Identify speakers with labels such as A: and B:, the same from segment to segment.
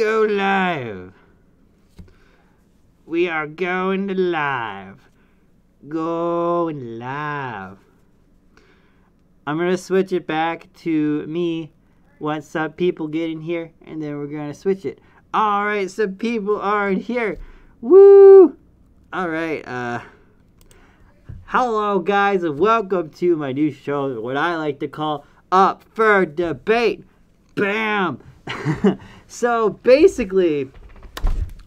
A: go live. We are going to live. Going live. I'm going to switch it back to me once some people get in here, and then we're going to switch it. All right, some people are in here. Woo! All right, hello, guys, and welcome to my new show, what I like to call Up for Debate. Bam! So, basically,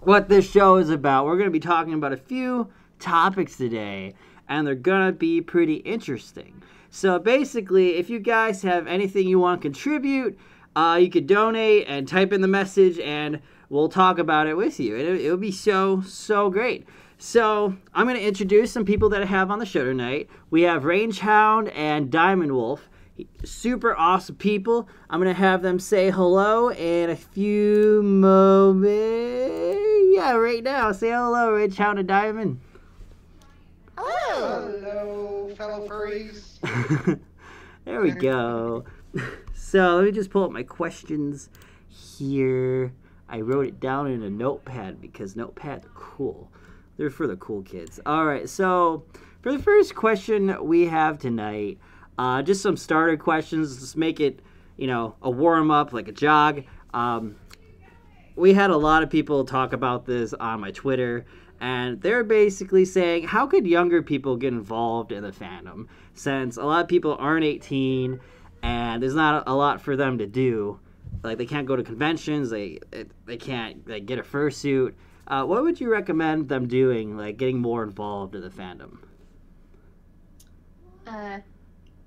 A: what this show is about, we're going to be talking about a few topics today, and they're going to be pretty interesting. So, basically, if you guys have anything you want to contribute, you could donate and type in the message, and we'll talk about it with you. It'll be so great. So, I'm going to introduce some people that I have on the show tonight. We have Hound and Diamond Wolf. Super awesome people. I'm going to have them say hello in a few moments. Yeah, right now. Say hello, Hound and Diamond.
B: Hello. Hello, fellow furries.
A: There we go. So, let me just pull up my questions here. I wrote it down in a notepad because notepads are cool. They're for the cool kids. All right, so for the first question we have tonight, just some starter questions. Just make it, a warm-up, like a jog. We had a lot of people talk about this on my Twitter, and they're basically saying, how could younger people get involved in the fandom? Since a lot of people aren't 18, and there's not a lot for them to do. Like, they can't go to conventions, they can't get a fursuit. What would you recommend them doing, like getting more involved in the fandom?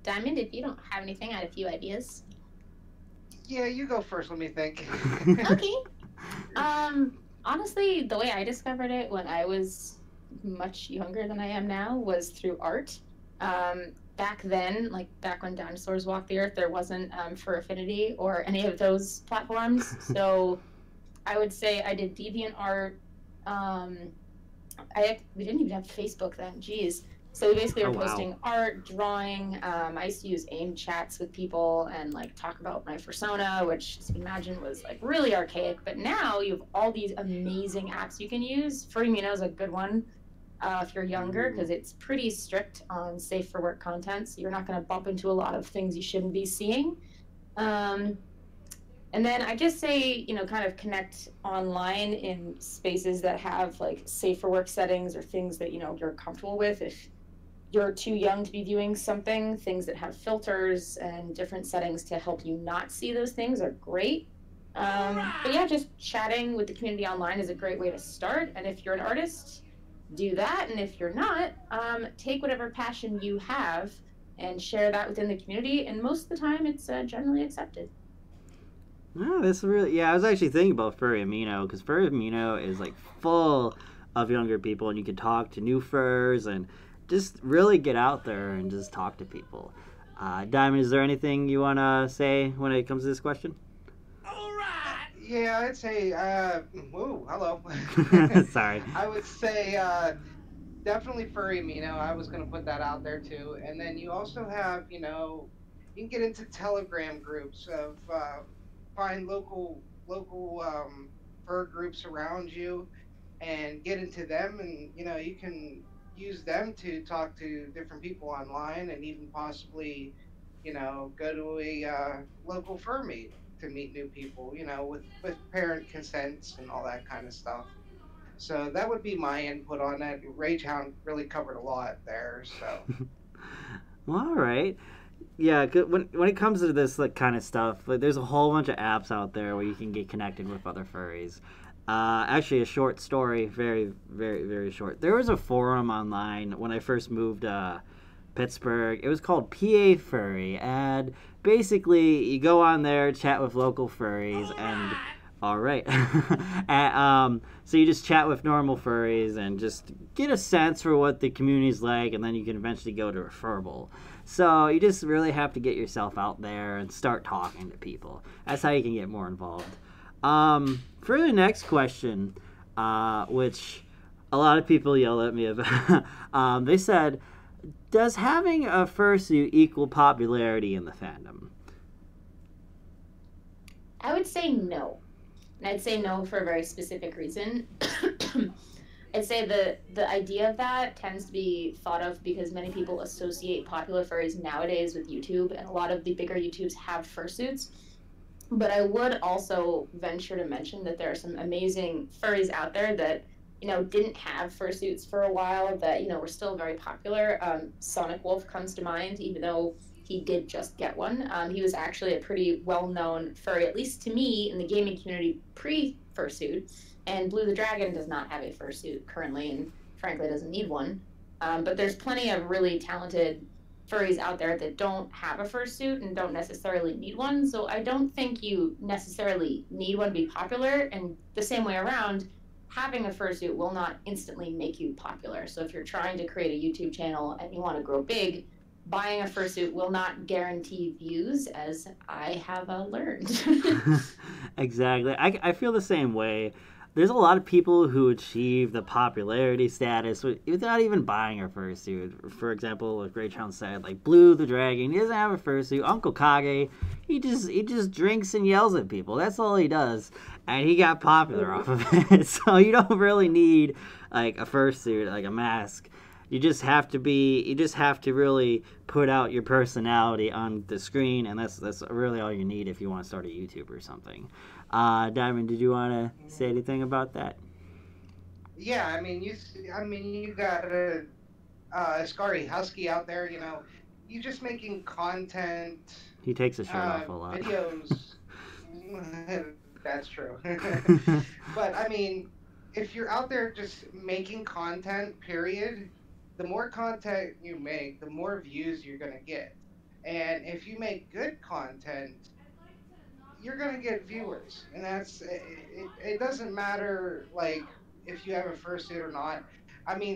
C: Diamond, if you don't have anything, I had a few ideas.
B: Yeah, you go first. Let me think.
C: Okay. Honestly, the way I discovered it when I was much younger than I am now was through art. Back then, like back when dinosaurs walked the earth, there wasn't for Affinity or any of those platforms. So I would say I did DeviantArt. We didn't even have Facebook then. Jeez. So we basically were posting art, drawing. I used to use AIM chats with people and like talk about my persona, which, as you can imagine, was like really archaic. But now you have all these amazing apps you can use. Furry is a good one if you're younger, because it's pretty strict on safe for work content. So you're not going to bump into a lot of things you shouldn't be seeing. And then I just say, kind of connect online in spaces that have like safe for work settings or things that, you're comfortable with. If you're too young to be viewing something, things that have filters and different settings to help you not see those things are great. But yeah, just chatting with the community online is a great way to start. And if you're an artist, do that. And if you're not, take whatever passion you have and share that within the community. And most of the time, it's generally accepted.
A: Oh, this really, yeah, I was actually thinking about Furry Amino, because Furry Amino is like full of younger people, and you can talk to new furs and just really get out there and just talk to people. Diamond, is there anything you want to say when it comes to this question?
B: All right. Yeah, I'd say, whoa, hello.
A: Sorry.
B: I would say definitely Furry Amino. I was going to put that out there too. And then you also have, you can get into Telegram groups of find local fur groups around you and get into them, and you can use them to talk to different people online, and even possibly go to a local fur meet to meet new people, with parent consents and all that kind of stuff. So that would be my input on that. Hound really covered a lot there, so.
A: Well, all right. Yeah, when it comes to this kind of stuff, like, there's a whole bunch of apps out there where you can get connected with other furries. Actually, a short story, very, very, very short. There was a forum online when I first moved to Pittsburgh. It was called PA Furry, and basically you go on there, chat with local furries, and all right. And, so you just chat with normal furries and just get a sense for what the community's like, and then you can eventually go to Referable. So you just really have to get yourself out there and start talking to people. That's how you can get more involved. For the next question, which a lot of people yelled at me about, they said, does having a fursuit equal popularity in the fandom?
C: I would say no. And I'd say no for a very specific reason. I'd say the idea of that tends to be thought of because many people associate popular furries nowadays with YouTube, and a lot of the bigger YouTubes have fursuits. But I would also venture to mention that there are some amazing furries out there that, didn't have fursuits for a while that, were still very popular. Sonic Wolf comes to mind, even though he did just get one. He was actually a pretty well-known furry, at least to me, in the gaming community pre-fursuit. And Blue the Dragon does not have a fursuit currently, and frankly doesn't need one. But there's plenty of really talented furries out there that don't have a fursuit and don't necessarily need one. So I don't think you necessarily need one to be popular. And the same way around, having a fursuit will not instantly make you popular. So if you're trying to create a YouTube channel and you want to grow big, buying a fursuit will not guarantee views, as I have learned.
A: Exactly. I feel the same way. There's a lot of people who achieve the popularity status without even buying a fursuit. For example, like Great Hound said, like Blue the Dragon, he doesn't have a fursuit. Uncle Kage, he just drinks and yells at people. That's all he does, and he got popular off of it. So you don't really need like a fursuit, like a mask. You just have to really put out your personality on the screen, and that's really all you need if you want to start a YouTube or something. Diamond, did you want to say anything about that?
B: Yeah, you got a Scary Husky out there. You just making content.
A: He takes his shirt off a lot.
B: Videos. That's true. But if you're out there just making content, period, the more content you make, the more views you're gonna get. And if you make good content, you're gonna get viewers, and that's it. It doesn't matter like if you have a fursuit or not.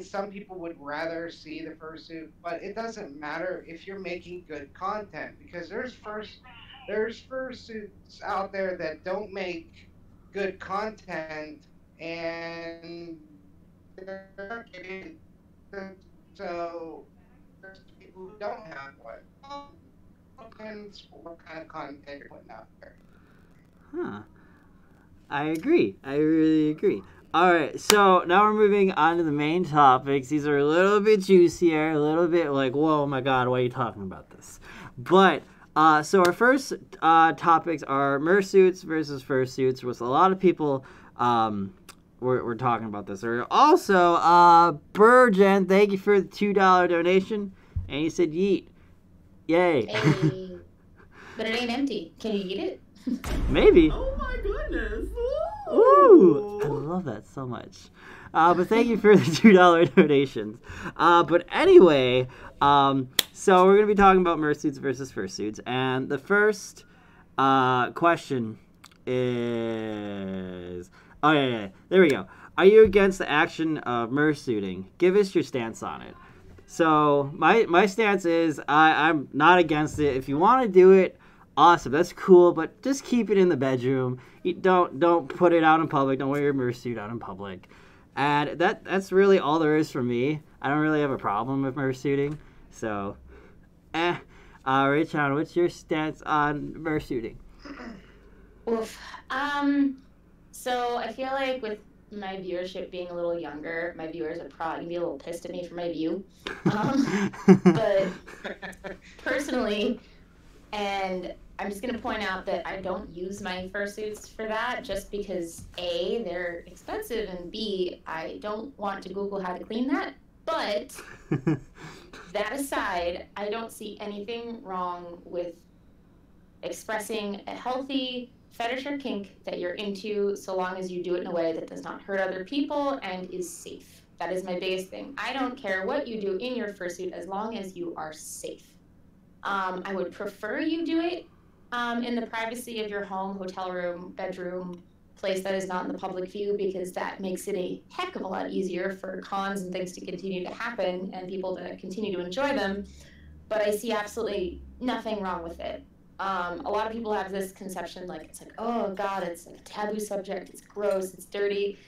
B: Some people would rather see the fursuit, but it doesn't matter if you're making good content because there's fursuits out there that don't make good content, and they're not getting, so there's people who don't have one. Well, depends what kind of content you're putting out there.
A: Huh. I agree. I really agree. All right, so now we're moving on to the main topics. These are a little bit juicier, a little bit like, whoa, my God, why are you talking about this? But, so our first topics are mersuits versus fursuits, which a lot of people were talking about this. Or also, Burgen, thank you for the $2 donation. And he said, yeet. Yay.
C: Hey. But it ain't empty. Can you eat it?
A: Maybe.
D: Oh my goodness.
A: Ooh, I love that so much. But thank you for the $2 donations. But anyway, so we're going to be talking about mersuits versus fursuits. And the first question is... Oh, yeah, there we go. Are you against the action of mersuiting? Give us your stance on it. So my stance is I'm not against it. If you want to do it, awesome, that's cool, but just keep it in the bedroom. You don't put it out in public. Don't wear your mersuit out in public. And that's really all there is for me. I don't really have a problem with mersuiting. So, Rachel, what's your stance on mersuiting?
C: Oof. So I feel like with my viewership being a little younger, my viewers are probably gonna be a little pissed at me for my view. But personally, and I'm just going to point out that I don't use my fursuits for that just because A, they're expensive, and B, I don't want to Google how to clean that. But that aside, I don't see anything wrong with expressing a healthy fetish or kink that you're into so long as you do it in a way that does not hurt other people and is safe. That is my biggest thing. I don't care what you do in your fursuit as long as you are safe. I would prefer you do it in the privacy of your home, hotel room, bedroom, place that is not in the public view, because that makes it a heck of a lot easier for cons and things to continue to happen and people to continue to enjoy them. But I see absolutely nothing wrong with it. A lot of people have this conception like, it's like, oh God, it's like a taboo subject, it's gross, it's dirty.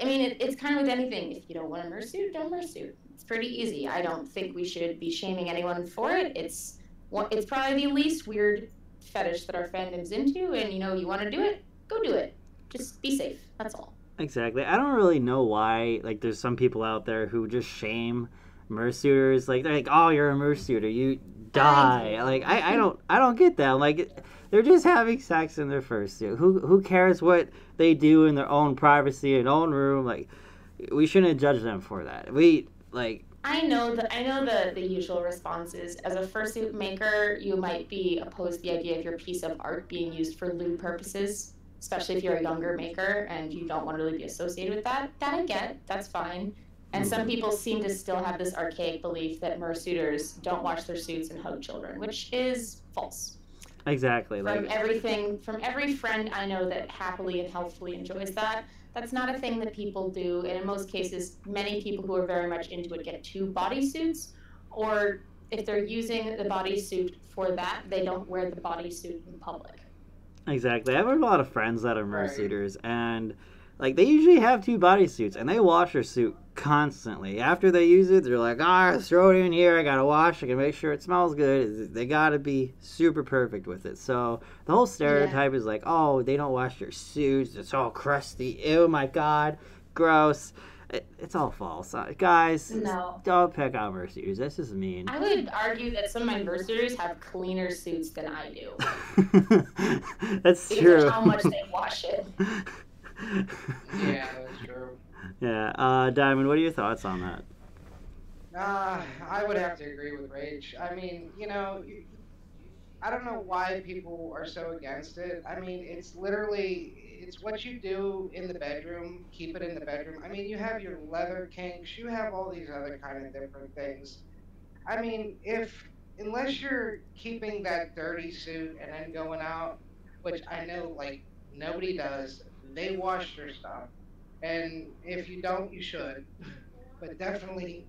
C: I mean, it's kind of with anything. If you don't want a mersuit, don't mersuit. It's pretty easy. I don't think we should be shaming anyone for it. It's probably the least weird fetish that our fandom's into, and you want to do it, go do it. just be safe. That's all.
A: Exactly. I don't really know why. Like, there's some people out there who just shame mersuiters. Like, they're like, "Oh, you're a mersuiter. You die." Like, I don't get that. Like, they're just having sex in their fursuit. Who cares what they do in their own privacy, in their own room? Like, we shouldn't judge them for that. We like.
C: I know the usual response is, as a fursuit maker, you might be opposed to the idea of your piece of art being used for lewd purposes, especially if you're a younger maker and you don't want to really be associated with that. That I get. That's fine. And some people seem to still have this archaic belief that mersuiters don't wash their suits and hug children, which is false.
A: Exactly.
C: From every friend I know that happily and healthfully enjoys that, that's not a thing that people do. And in most cases, many people who are very much into it get two bodysuits, or if they're using the bodysuit for that, they don't wear the bodysuit in public.
A: Exactly. I have a lot of friends that are mersuiters, and like they usually have two bodysuits, and they wash their suit constantly. After they use it, they're like, throw it in here. I gotta wash. I gotta make sure it smells good. They gotta be super perfect with it. So the whole stereotype is like, oh, they don't wash their suits. It's all crusty. Ew, my God, gross. It's all false, guys.
C: No.
A: Don't pick on mersuiters. This is mean.
C: I would argue that some of my mersuiters have cleaner suits than I do.
A: That's
C: because
A: true.
C: Of how much they wash it.
B: Yeah, that's true.
A: Yeah, Diamond, what are your thoughts on that?
B: I would have to agree with Rach. I mean, I don't know why people are so against it. I mean, it's what you do in the bedroom, keep it in the bedroom. I mean, you have your leather kinks, you have all these other kind of different things. I mean, unless you're keeping that dirty suit and then going out, which I know, like, nobody does, they wash their stuff. And if you don't, you should. But definitely,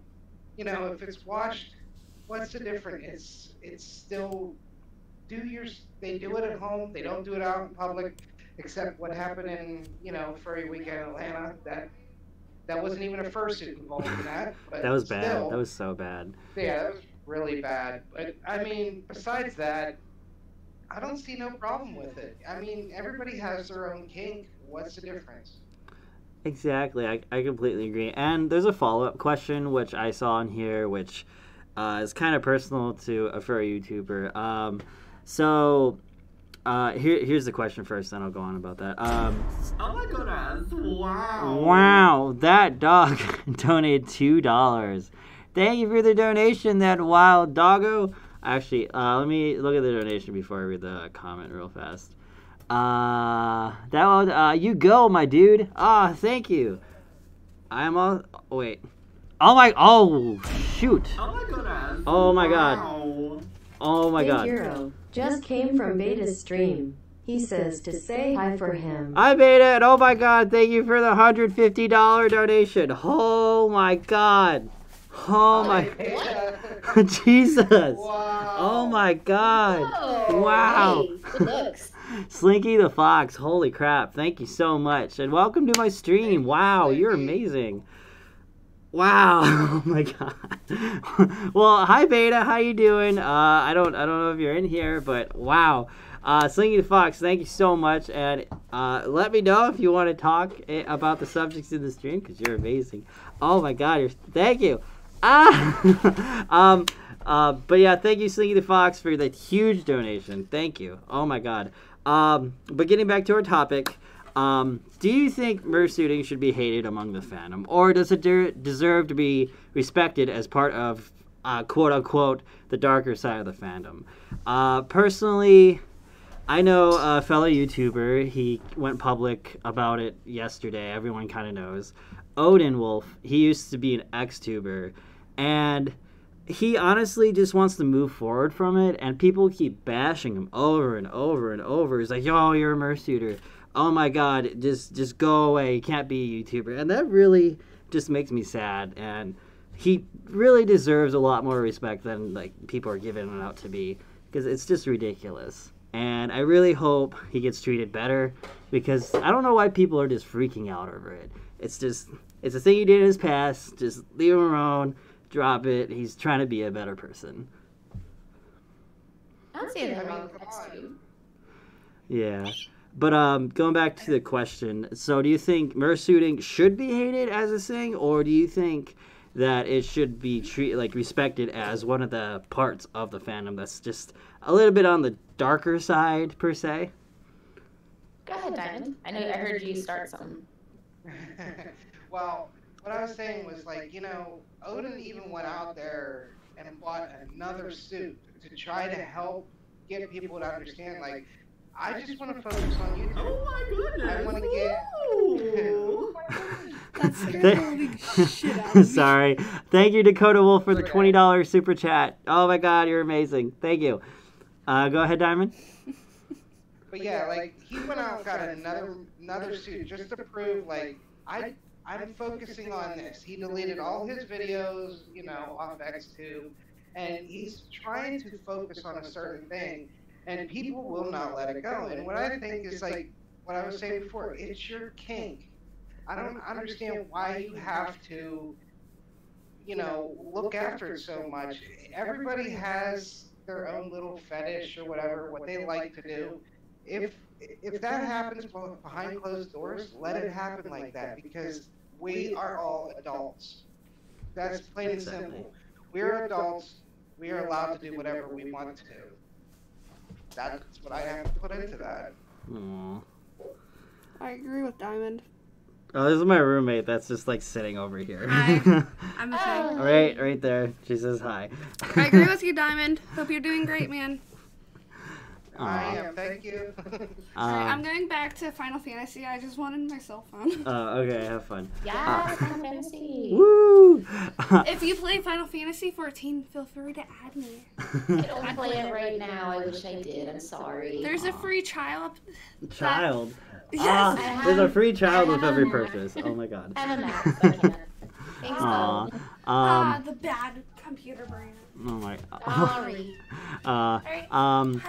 B: if it's washed, what's the difference? It's still they do it at home. They don't do it out in public, except what happened in, Furry Weekend in Atlanta. That wasn't even a fursuit involved in that. But
A: That was bad.
B: still,
A: That was so bad.
B: yeah, that was really bad. But I mean, besides that, I don't see no problem with it. I mean, everybody has their own kink. What's the difference?
A: Exactly. I completely agree. And there's a follow-up question, which I saw on here, which is kind of personal to a furry YouTuber. Here's the question first, then I'll go on about that.
D: Oh my goodness, wow.
A: Wow, that dog donated $2. Thank you for the donation, that wild doggo. Actually, let me look at the donation before I read the comment real fast. That one, you go, my dude. Thank you. Wait. Oh, shoot.
D: Oh my goodness.
A: Oh my
D: wow.
A: God. Oh my God.
E: Hero just came from Beta's stream. He says to say hi for him.
A: I made it. Oh my God. Thank you for the $150 donation. Oh my God. Oh my. Jesus.
B: Wow.
A: Oh my God.
C: Whoa,
A: Wow.
C: Hey, good looks.
A: Slinky the Fox, holy crap, thank you so much. And welcome to my stream. Wow, you're amazing. Wow, oh my God. Well, hi Beta, how you doing? I don't know if you're in here, but wow. Slinky the Fox, thank you so much. And let me know if you want to talk about the subjects in the stream, because you're amazing. Oh my God, thank you. But yeah, thank you, Slinky the Fox, for that huge donation. Thank you. Oh my God. But getting back to our topic, do you think mersuiting should be hated among the fandom, or does it deserve to be respected as part of, quote unquote, the darker side of the fandom? Personally, I know a fellow YouTuber. He went public about it yesterday. Everyone kind of knows. Odin Wolf. He used to be an ex-tuber, and he honestly just wants to move forward from it, and people keep bashing him over and over and over. He's like, yo, you're a mersuiter. Oh my God, just go away. You can't be a YouTuber. And that really just makes me sad, and he really deserves a lot more respect than like people are giving him out to be, because it's just ridiculous. And I really hope he gets treated better, because I don't know why people are just freaking out over it. It's a thing he did in his past. Just leave him alone. Drop it. He's trying to be a better person.
C: I don't see anything wrong with that, too.
A: Yeah. But going back to the question, so do you think mersuiting should be hated as a thing, or do you think that it should be respected as one of the parts of the fandom that's just a little bit on the darker side per se?
C: Go ahead, Diamond. I heard you start something.
B: Well, what I was saying was like, Odin even went out there and bought another suit to try to help get people to understand. Like, I just want to focus on YouTube.
D: Oh my goodness!
B: I want to get.
D: Ooh.
F: That scared the living shit out of me.
A: Sorry. Thank you, Dakota Wolf, for the $20 super chat. Oh my God, you're amazing. Thank you. Go ahead, Diamond.
B: But yeah, like he went out and got another suit just to prove like I'm focusing on this. He deleted all his videos, off X2, and he's trying to focus on a certain thing, and people will not let it go. And what I think is like what I was saying before, it's your kink. I don't understand why you have to, look after it so much. Everybody has their own little fetish or whatever, what they like to do. If that happens behind closed doors, let it happen like that, because we are all adults. That's plain and simple. We're adults. We are allowed to do whatever we want to do. That's what I have to put into that.
A: Aww.
F: I agree with Diamond.
A: Oh, this is my roommate that's just like sitting over here.
F: Hi. I'm a fan.
A: Right there. She says hi.
F: I agree with you, Diamond. Hope you're doing great, man.
B: I am. Thank you.
F: Alright, I'm going back to Final Fantasy. I just wanted my cell phone.
A: Okay, have fun.
C: Yeah, Final Fantasy.
A: Woo!
F: If you play Final Fantasy 14, feel free to add me.
C: I don't play it right now. I wish I did. I'm sorry.
F: There's a free trial.
A: Child.
F: Yes.
A: There's a free child with every purchase. Oh my God.
C: I have a Mac, so I can't. Thanks,
A: Aw.
F: The bad computer brand.
A: Oh my.
C: Sorry.
F: Have fun.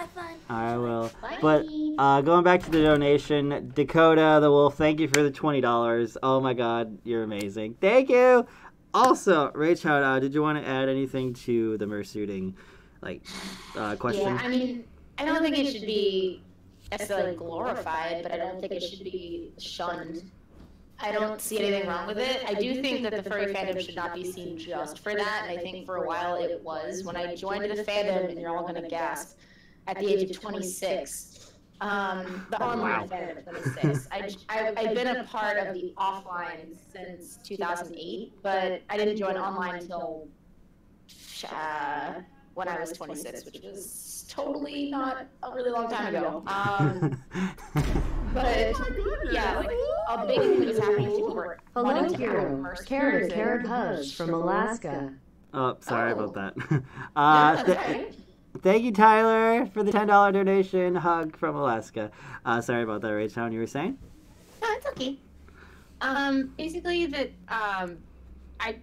A: I will.
C: Bye.
A: But going back to the donation, Dakota the Wolf, thank you for the $20. Oh my God, you're amazing. Thank you. Also, Rachel, did you want to add anything to the mersuiting, question?
C: Yeah, I mean, I don't think it should be necessarily glorified, but I don't think it should be shunned. I don't see anything wrong with it. I do think that the furry fandom should not be seen just for that, and I think for a while it was. When I joined the fandom, and you're all going to gasp, at the age of 26, the online fandom at 26. I've been a part of the offline since 2008, but I didn't join online until when I was 26, which was totally not a really long time ago. But yeah, like a big thing that was happening. People were
E: Hello,
C: wanting to
E: hero.
C: immerse
E: Carrot hugs from Alaska.
A: Oh, sorry about that.
C: No, that's right.
A: Thank you, Tyler, for the $10 donation. Hug from Alaska. Sorry about that, Rachel. You were saying?
C: No, it's okay. Basically that I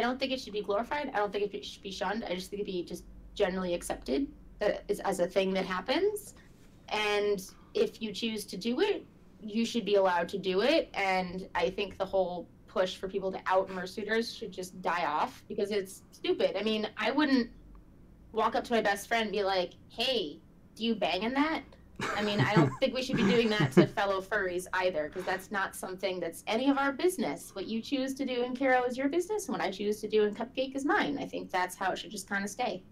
C: don't think it should be glorified. I don't think it should be shunned. I just think it'd be just generally accepted as a thing that happens. And if you choose to do it, you should be allowed to do it. And I think the whole push for people to out mersuiters should just die off, because it's stupid. I mean, I wouldn't walk up to my best friend and be like, hey, do you bang in that? I mean, I don't think we should be doing that to fellow furries either, because that's not something that's any of our business. What you choose to do in Carol is your business, and what I choose to do in Cupcake is mine. I think that's how it should just kind of stay.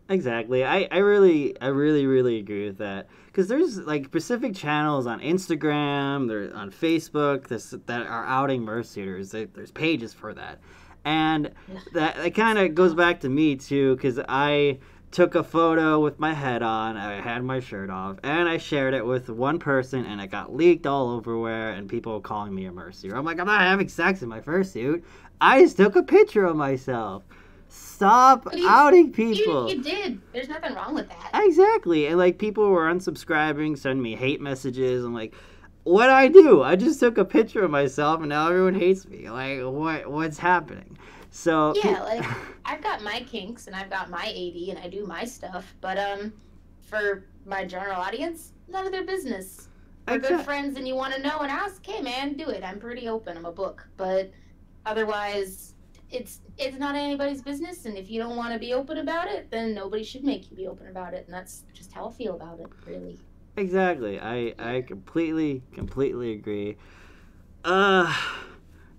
A: Exactly. I really agree with that, because there's specific channels on Instagram, they're on Facebook that are outing mersuiters. There's pages for that, and that kind of goes back to me too, because I took a photo with my head on, I had my shirt off, and I shared it with one person, and it got leaked all overwhere, and people were calling me a mersuiter. I'm like, I'm not having sex in my fursuit. I just took a picture of myself. Stop outing people.
C: You did. There's nothing wrong with that.
A: Exactly. And people were unsubscribing, sending me hate messages. I'm like, what'd I do? I just took a picture of myself and now everyone hates me. What's happening? So
C: yeah, I've got my kinks and I've got my AD and I do my stuff, but for my general audience, none of their business. We're good friends and you want to know and ask, hey man, do it. I'm pretty open. I'm a book. But otherwise, it's not anybody's business, and if you don't want to be open about it, then nobody should make you be open about it, and that's just how I feel about it, really.
A: Exactly. I completely agree. Uh,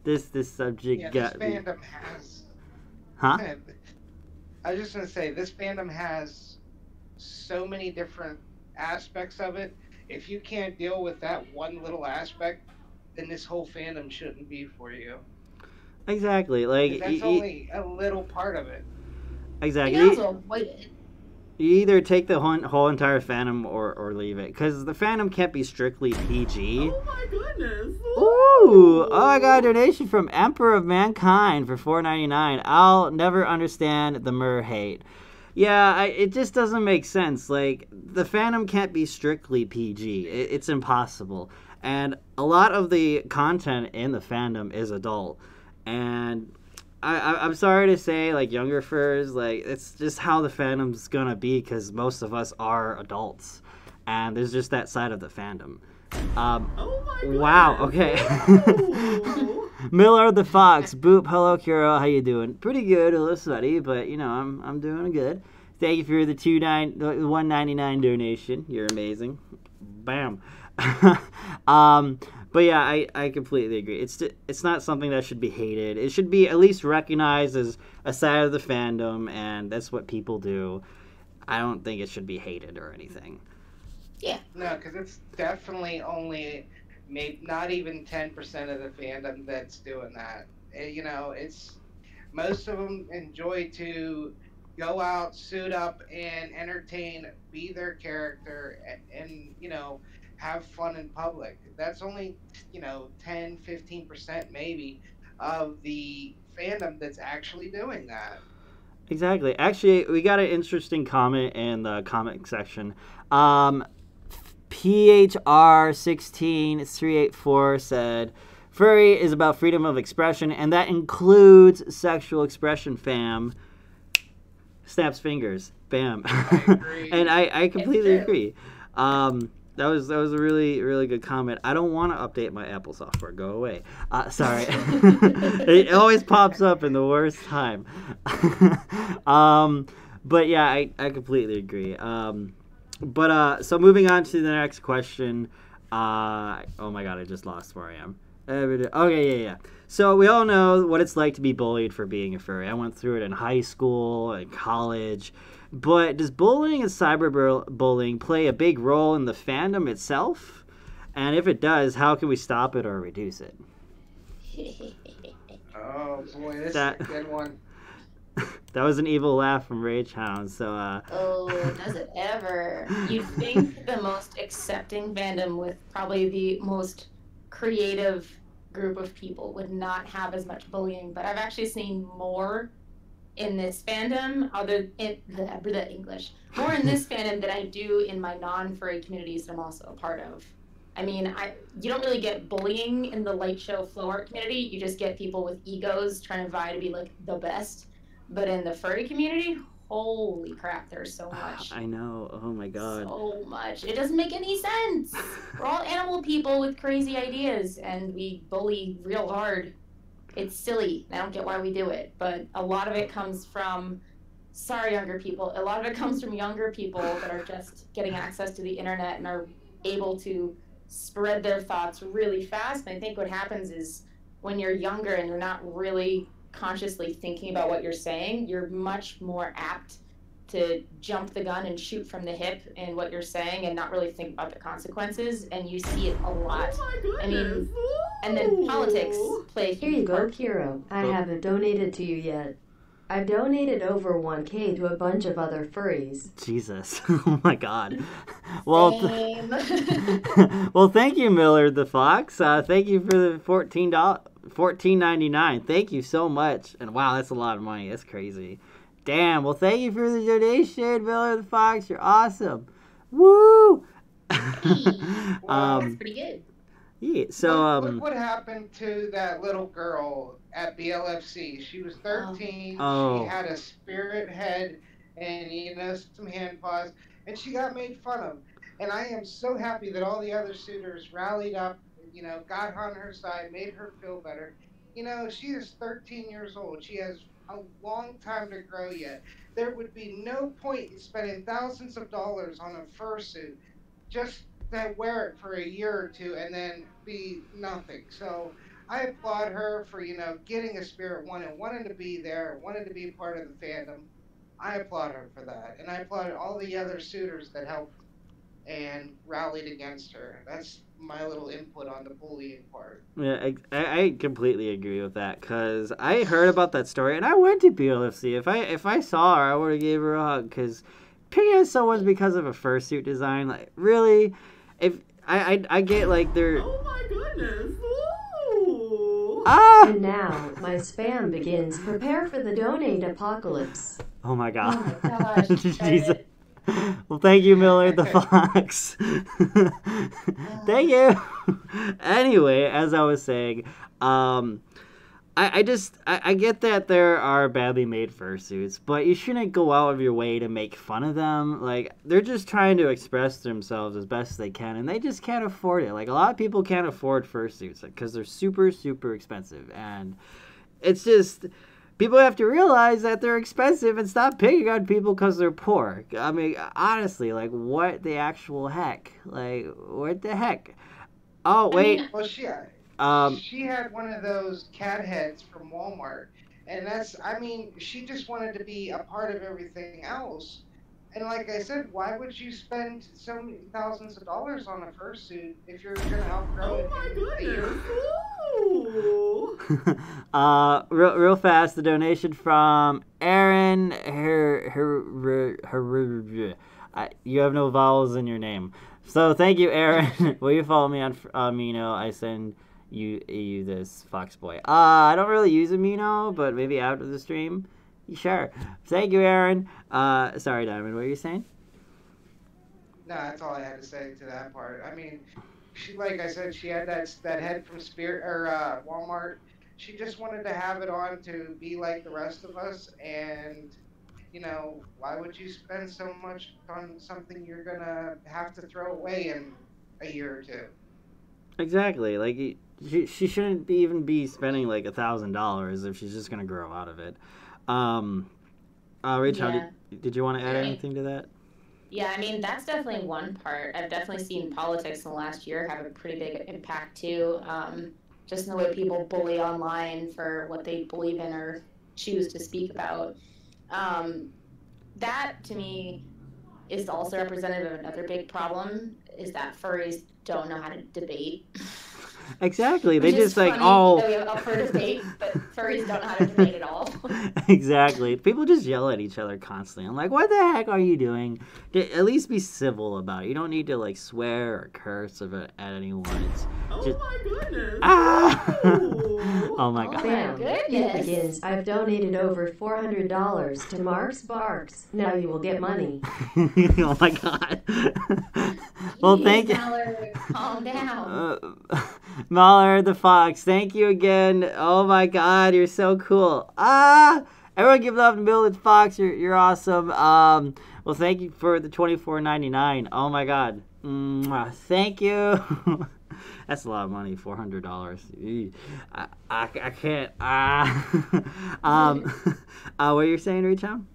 A: this subject
B: Yeah, this
A: got me.
B: fandom has.
A: Huh?
B: I was just gonna say this fandom has so many different aspects of it. If you can't deal with that one little aspect, then this whole fandom shouldn't be for you.
A: Exactly. Like
B: Because that's only a little part of it.
C: You can
A: exactly.
C: also avoid it.
A: You either take the whole entire fandom or leave it, because the fandom can't be strictly PG.
D: Oh my goodness.
A: Ooh! Oh, I got a donation from Emperor of Mankind for $4.99. I'll never understand the Mer hate. Yeah, it just doesn't make sense. Like, the fandom can't be strictly PG. It's impossible. And a lot of the content in the fandom is adult. And I'm sorry to say, like, younger furs, like, it's just how the fandom's gonna be, because most of us are adults. And there's just that side of the fandom.
D: Oh my goodness.
A: Wow, okay.
D: Ooh.
A: Miller the Fox, boop, hello Kuro, how you doing? Pretty good, a little sweaty, but you know, I'm doing good. Thank you for the $1.99 donation. You're amazing. Bam. But yeah, I completely agree. It's not something that should be hated. It should be at least recognized as a side of the fandom, and that's what people do. I don't think it should be hated or anything.
C: Yeah.
B: No, because it's definitely only maybe not even 10% of the fandom that's doing that. You know, it's most of them enjoy to go out, suit up, and entertain, be their character, and you know, have fun in public. That's only 10-15% maybe of the fandom that's actually doing that.
A: Exactly. Actually, we got an interesting comment in the comment section. Um, PHR16384 said, "Furry is about freedom of expression, and that includes sexual expression, fam." Snaps fingers. Bam.
B: I agree.
A: And I completely
C: It's true.
A: agree. That was a really good comment. I don't want to update my Apple software. Go away. Sorry. It always pops up in the worst time. But yeah, I completely agree. So moving on to the next question. Oh my god, I just lost where I am. Okay, yeah. So we all know what it's like to be bullied for being a furry. I went through it in high school and college. But does bullying and cyberbullying play a big role in the fandom itself? And if it does, how can we stop it or reduce it?
B: Oh boy, this
A: That-
B: is a good one.
A: That was an evil laugh from Rage Hound. So,
C: Oh, does it ever? You'd think the most accepting fandom with probably the most creative group of people would not have as much bullying, but I've actually seen more in this fandom, the English, more in this fandom than I do in my non-furry communities that I'm also a part of. I mean, you don't really get bullying in the light show flow art community. You just get people with egos trying to vie to be like the best. But in the furry community, holy crap, there's so much.
A: I know. Oh my god.
C: So much. It doesn't make any sense. We're all animal people with crazy ideas, and we bully real hard. It's silly. I don't get why we do it, but a lot of it comes from, sorry, younger people, a lot of it comes from younger people that are just getting access to the internet and are able to spread their thoughts really fast. And I think what happens is when you're younger and you're not really consciously thinking about what you're saying, you're much more apt to jump the gun and shoot from the hip in what you're saying and not really think about the consequences. And you see it a lot.
D: Oh my goodness.
C: I mean, and then politics play a
E: Here you
C: huge
E: go,
C: part.
E: Kiro. I haven't donated to you yet. I've donated over 1K to a bunch of other furries.
A: Jesus. Oh my god. Well,
C: Same.
A: well, thank you, Miller the Fox. Thank you for the $14.99. Thank you so much. And wow, that's a lot of money. That's crazy. Damn. Well, thank you for the donation, Miller the Fox. You're awesome. Woo!
C: That's pretty good.
A: Yeah. So
B: Look what happened to that little girl at BLFC. She was 13.
A: Oh.
B: She had a spirit head and some hand paws, and she got made fun of. And I am so happy that all the other suitors rallied up, got on her side, made her feel better. She is 13 years old. She has a long time to grow yet. There would be no point in spending thousands of dollars on a fursuit just to wear it for a year or two and then be nothing. So I applaud her for, getting a spirit one and wanting to be there, wanting to be part of the fandom. I applaud her for that. And I applaud all the other suitors that helped and rallied against her. That's my little input on the bullying part.
A: Yeah, I completely agree with that because I heard about that story and I went to BLFC. If I saw her, I would have gave her a hug because picking on someone's because of a fursuit design, like really, if I get like they're
D: Oh my goodness. Ooh.
A: ah
E: And now, my spam begins. Prepare for the donate apocalypse.
A: oh my god.
C: Oh my gosh.
A: Jesus. Well, thank you, Miller the Fox. Thank you. Anyway, as I was saying, I get that there are badly made fursuits, but you shouldn't go out of your way to make fun of them. Like, they're just trying to express themselves as best they can, and they just can't afford it. Like, a lot of people can't afford fursuits because they're super, super expensive, and it's just people have to realize that they're expensive and stop picking on people because they're poor. I mean, honestly, like, what the actual heck? Like, what the heck? Oh, wait.
B: Well, she had one of those cat heads from Walmart, and she just wanted to be a part of everything else. And like I said, why would you spend so many thousands of dollars on a fursuit if you're gonna outgrow
D: Oh
B: it
D: my
B: in a year?
D: goodness. Ooh.
A: Real fast, the donation from Aaron. You have no vowels in your name, so thank you, Aaron. Will you follow me on Amino? I send you this Fox Boy. I don't really use Amino, but maybe after the stream. Sure. Thank you, Aaron. Sorry, Diamond. What were you saying?
B: No, that's all I had to say to that part. I mean, like I said, she had that head from Spirit or Walmart. She just wanted to have it on to be like the rest of us, and why would you spend so much on something you're gonna have to throw away in a year or two?
A: Exactly. Like she shouldn't even be spending like $1,000 if she's just gonna grow out of it. Rachel,
C: Yeah.
A: did you want to add
C: Yeah.
A: anything to that?
C: Yeah, I mean, that's definitely one part. I've definitely seen politics in the last year have a pretty big impact too. Just in the way people bully online for what they believe in or choose to speak about. That to me is also representative of another big problem is that furries don't know how to debate.
A: Exactly. They
C: Which is
A: just like,
C: funny
A: oh.
C: that we have up for debate, but furries don't know how to debate at all.
A: Exactly. People just yell at each other constantly. I'm like, what the heck are you doing? At least be civil about it. You don't need to like swear or curse at anyone. It's
D: Oh
A: just
D: my goodness.
A: ah.
D: Ooh.
A: Oh my
C: Oh
A: god.
C: my
E: Bam. It
C: goodness.
E: begins. I've donated over $400 to Mark's Barks. Now you will get money.
A: Oh my god. Well, thank you.
C: Mallard, calm down.
A: Mahler the Fox, thank you again. Oh my god, you're so cool. Everyone give love to Miller the Fox. You're awesome. Well, thank you for the $24.99. Oh my god. Thank you. That's a lot of money, $400. I can't. What you're saying, Richam?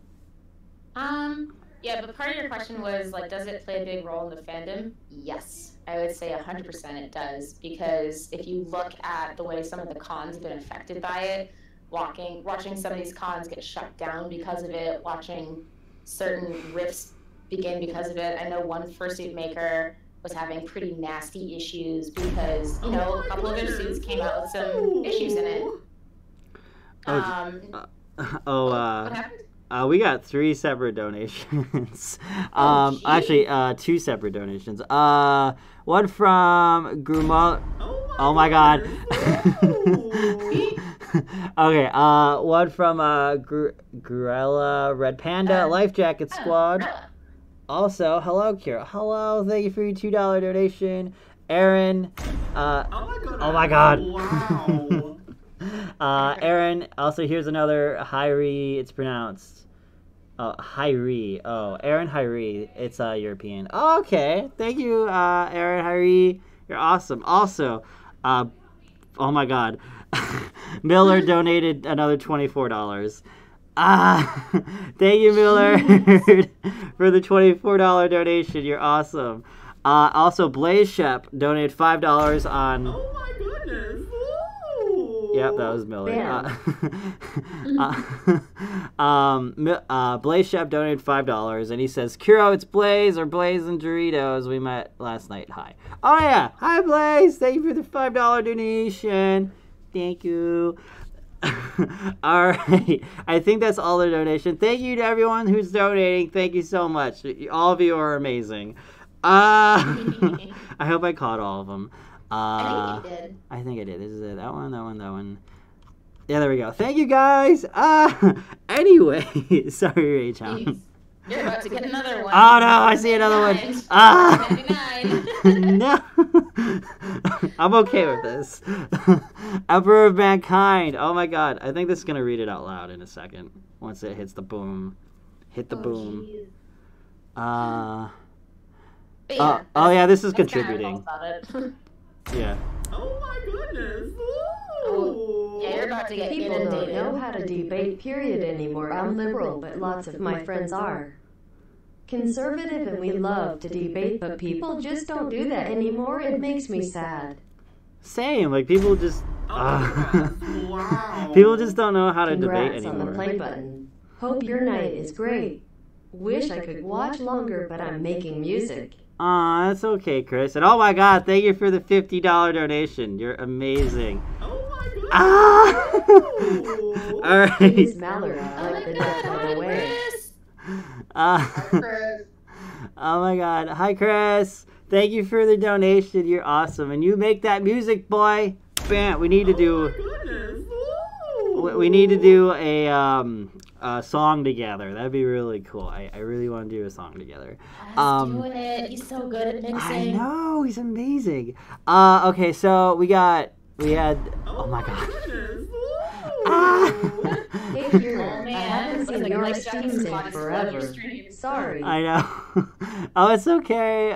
C: Yeah, but part of your question was like, does it play a big role in the fandom? Yes, I would say 100% it does, because if you look at the way some of the cons have been affected by it, watching some of these cons get shut down because of it, watching certain rifts begin because of it. I know one fursuit maker was having pretty nasty issues because a couple of their suits came out with some issues in it. What happened?
A: We got 3 separate donations. Actually, 2 separate donations. One from Gruma. Oh my god. Okay, one from Grella Red Panda Life Jacket Squad. Also, hello, Kira. Hello, thank you for your $2 donation. Aaron. Oh my god.
D: Wow.
A: Aaron. Also, here's another Hyrie. It's pronounced Hyrie. Oh, Aaron Hyrie. It's European. Oh, okay. Thank you, Aaron Hyrie. You're awesome. Also, oh my god. Miller donated another $24. Thank you, Miller, for the $24 donation. You're awesome. Also, Blaze Shep donated $5 on.
D: Oh my goodness. Ooh.
A: Yep, that was Miller.
E: Bam.
A: Blaze Shep donated $5, and he says, "Kuro, it's Blaze or Blaze and Doritos. We met last night. Hi." Oh yeah, hi Blaze. Thank you for the $5 donation. Thank you. All right, I think that's all the donation. Thank you to everyone who's donating. Thank you so much. All of you are amazing. I hope I caught all of them.
C: I think you did.
A: I think I did. This is it. That one. Yeah, there we go. Thank you guys. Anyway, sorry, Rage Hound.
C: You're about to get another one.
A: Oh no, I see another one.
C: 99.
A: No. I'm okay with this. Emperor of Mankind. Oh my god. I think this is gonna read it out loud in a second. Once it hits the boom. Hit the boom.
C: Geez.
A: Oh
C: Yeah,
A: yeah, this is
C: that's kind of
A: contributing.
C: about it.
A: Yeah.
D: Oh my goodness.
C: Oh,
D: Ooh.
C: yeah, you're about to get
E: People don't
C: inundated.
E: know how to debate, period, anymore. I'm liberal, but lots of my friends are conservative, and we love to debate, but people just don't do that anymore. It makes me sad.
A: Same. Like people just.
D: Wow.
A: People just don't know how to debate
E: Congrats on the
A: anymore.
E: play button. Hope your night is great. Wish I could watch longer, but I'm making music.
A: Aw, that's okay, Chris. And oh my god, thank you for the $50 donation. You're amazing.
D: Oh my goodness.
A: Ah!
D: Ooh.
A: Alright.
E: Please, Mallard,
C: Oh
E: like
C: my
E: the
C: god,
E: duck, by
C: hi
E: the way.
C: Chris.
B: Hi, Chris.
A: Oh my god. Hi, Chris. Thank you for the donation. You're awesome. And you make that music, boy. Bam. We need to do.
D: Oh my goodness. Ooh.
A: We need to do a song together. That'd be really cool. I really want to do a song together.
C: Let's do it. He's so good at mixing.
A: I know, he's amazing. Okay, so we had. Oh my god.
D: Goodness.
A: Ah!
E: Hey, Kieran,
C: Oh,
E: I
C: man.
E: haven't
C: Looks
E: seen
C: like
E: your
C: Mike Jackson's
E: streams in
C: body's
E: forever.
C: full of streams.
E: Sorry.
A: I know. Oh, it's okay.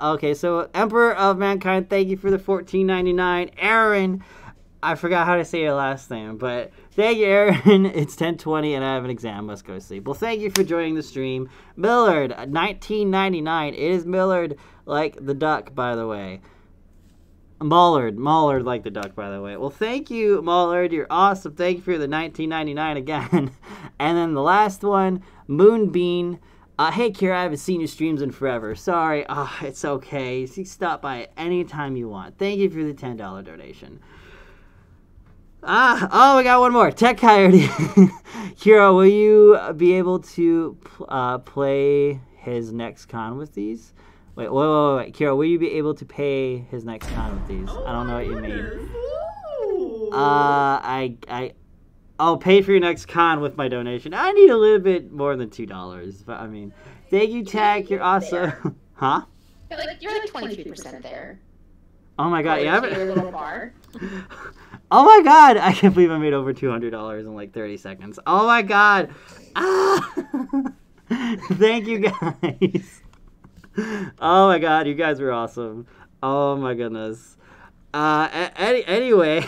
A: Okay, so Emperor of Mankind, thank you for the $14.99. Aaron, I forgot how to say your last name, but thank you, Aaron. It's 10:20 and I have an exam. Must go to sleep. Well, thank you for joining the stream. Millard, $19.99. It is Millard like the duck, by the way. Maulard like the duck, by the way. Well, thank you, Maulard. You're awesome. Thank you for the $19.99 again. And then the last one, Moonbean. Hey, Kira, I haven't seen your streams in forever. Sorry. It's okay. You can stop by anytime you want. Thank you for the $10 donation. We got one more. Tech Coyote. Kira, will you be able to play his next con with these? Wait. Kira, will you be able to pay his next con with these? I don't know what you mean. I'll pay for your next con with my donation. I need a little bit more than $2, but I mean, thank you, Tech. You're awesome. Huh?
C: You're like 23% there.
A: Oh my god, yeah.
C: Your little bar.
A: Oh my god, I can't believe I made over $200 in like 30 seconds. Oh my god. Thank you guys. Oh my god, you guys were awesome. Oh my goodness. Anyway,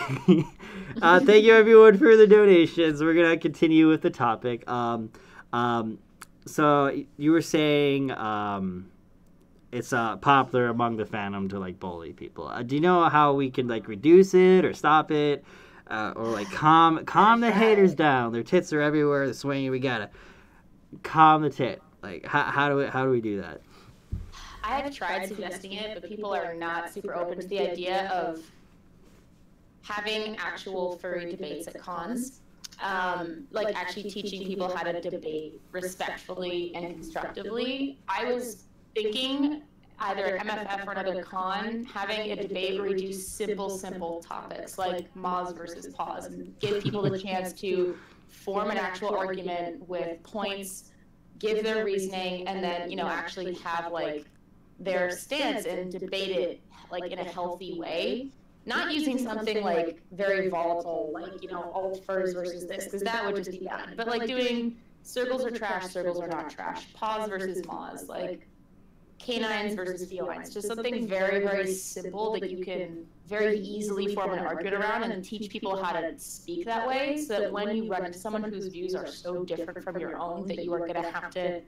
A: thank you everyone for the donations. We're gonna continue with the topic. So you were saying it's popular among the fandom to like bully people. Do you know how we can like reduce it or stop it, or like calm the haters down? Their tits are everywhere. They're swinging. We gotta calm the tit. Like how do we do that?
C: I have tried suggesting it, but people are not super open to the idea of having actual furry debates at cons. Like actually teaching people how to debate respectfully and constructively. I was thinking either MFF or another con, having a debate where we do simple topics like Moz versus Pause and give people the chance to form an actual argument with points, give their reasoning, and then, actually have like their stance and debate it like in a healthy way. Not using something like very volatile, like, alt furs versus this, because that would just be bad. But like doing circles are trash, circles are not trash, Pause versus Moz, like canines versus felines, just something very, very simple that you can very easily form an argument around and teach people how to speak that way, so that when you run into someone whose views are so different from your own that you are going to have to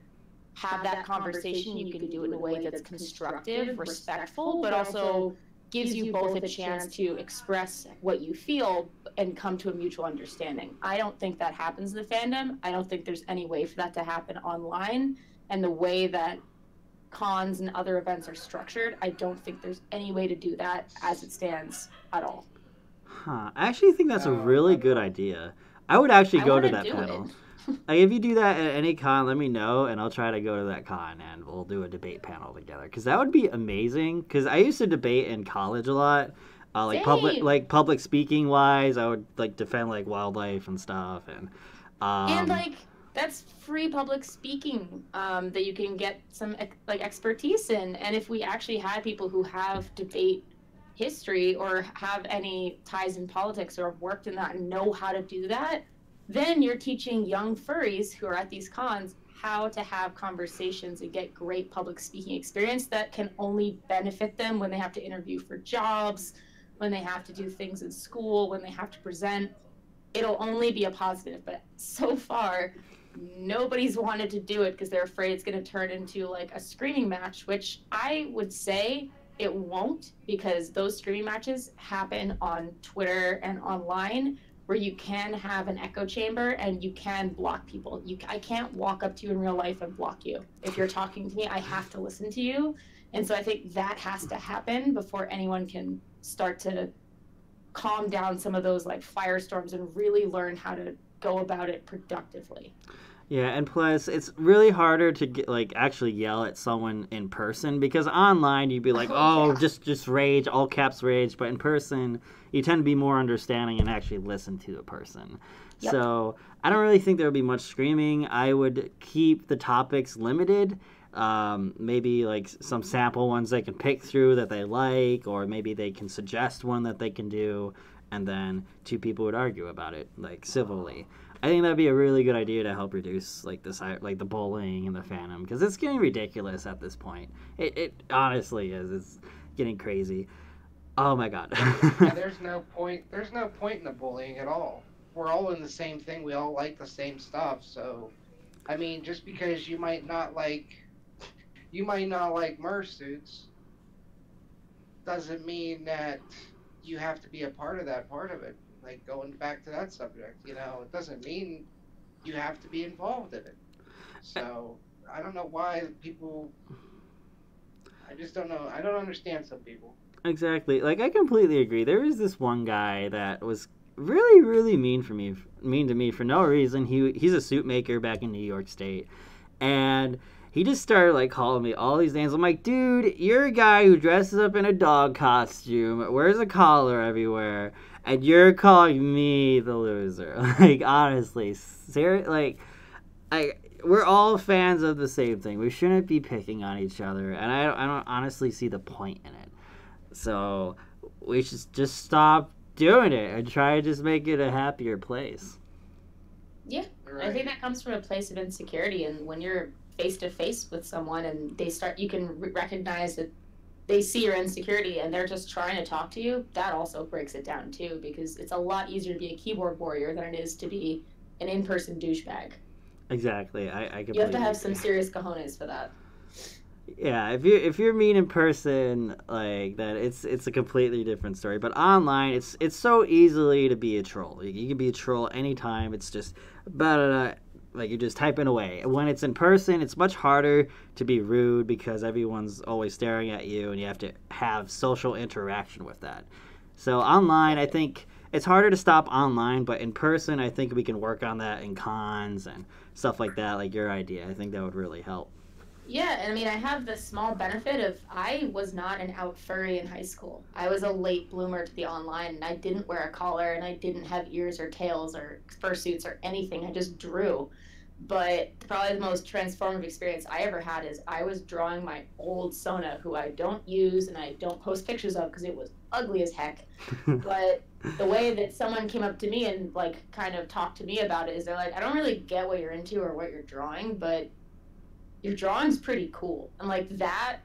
C: have that conversation, you can do it in a way that's constructive, respectful, but also gives you both a chance to express what you feel and come to a mutual understanding. I don't think that happens in the fandom. I don't think there's any way for that to happen online. And the way that cons and other events are structured, I don't think there's any way to do that as it stands at all.
A: Huh. I actually think that's a really good idea. I would actually go to
C: wanna
A: that
C: do
A: panel.
C: it.
A: Like, if you do that at any con, let me know, and I'll try to go to that con, and we'll do a debate panel together. Because that would be amazing. Because I used to debate in college a lot,
C: Same.
A: public speaking wise. I would like defend like wildlife and stuff, and
C: And that's free public speaking that you can get some like expertise in. And if we actually had people who have debate history or have any ties in politics or have worked in that and know how to do that, then you're teaching young furries who are at these cons how to have conversations and get great public speaking experience that can only benefit them when they have to interview for jobs, when they have to do things in school, when they have to present. It'll only be a positive. But so far, nobody's wanted to do it because they're afraid it's going to turn into like a screaming match, which I would say it won't, because those screaming matches happen on Twitter and online, where you can have an echo chamber and you can block people. I can't walk up to you in real life and block you. If you're talking to me, I have to listen to you. And so I think that has to happen before anyone can start to calm down some of those like firestorms and really learn how to go about it productively.
A: yeah, and plus it's really harder to get like actually yell at someone in person, because online you'd be like, oh,
C: Yeah.
A: just rage, all caps rage, but in person you tend to be more understanding and actually listen to a person.
C: Yep.
A: So I don't really think there would be much screaming. I would keep the topics limited. Maybe like some sample ones they can pick through that they like, or maybe they can suggest one that they can do, and then two people would argue about it like civilly. I think that'd be a really good idea to help reduce like the bullying and the fandom, because it's getting ridiculous at this point. It honestly is. It's getting crazy. Oh my god.
B: Yeah, there's no point. There's no point in the bullying at all. We're all in the same thing. We all like the same stuff. So, I mean, just because you might not like mersuits, doesn't mean that you have to be a part of that part of it. Like, going back to that subject, it doesn't mean you have to be involved in it. So I don't know why people. I just don't know. I don't understand some people.
A: Exactly. Like, I completely agree. There was this one guy that was really, really mean to me for no reason. He's a suit maker back in New York State, and he just started like calling me all these names. I'm like, dude, you're a guy who dresses up in a dog costume, wears a collar everywhere, and you're calling me the loser. Like, honestly, we're all fans of the same thing. We shouldn't be picking on each other, and I don't honestly see the point in it. So we should just stop doing it and try to just make it a happier place.
C: Yeah,
B: Right.
C: I think that comes from a place of insecurity, and when you're face to face with someone and you can recognize that they see your insecurity and they're just trying to talk to you, that also breaks it down too, because it's a lot easier to be a keyboard warrior than it is to be an in-person douchebag.
A: Exactly. I completely
C: You have to have
A: agree.
C: some serious cojones for that.
A: Yeah, if you're mean in person like that, it's a completely different story. But online, it's so easily to be a troll. You can be a troll anytime. It's just like you're just typing away. When it's in person, it's much harder to be rude because everyone's always staring at you, and you have to have social interaction with that. So online, I think it's harder to stop online, but in person, I think we can work on that in cons and stuff like that. Like your idea, I think that would really help.
C: Yeah, and I mean, I have the small benefit of I was not an out furry in high school. I was a late bloomer to the online, and I didn't wear a collar, and I didn't have ears or tails or fursuits or anything. I just drew. But probably the most transformative experience I ever had is I was drawing my old Sona, who I don't use and I don't post pictures of because it was ugly as heck. But the way that someone came up to me and like kind of talked to me about it is they're like, I don't really get what you're into or what you're drawing, but your drawing's pretty cool. And like that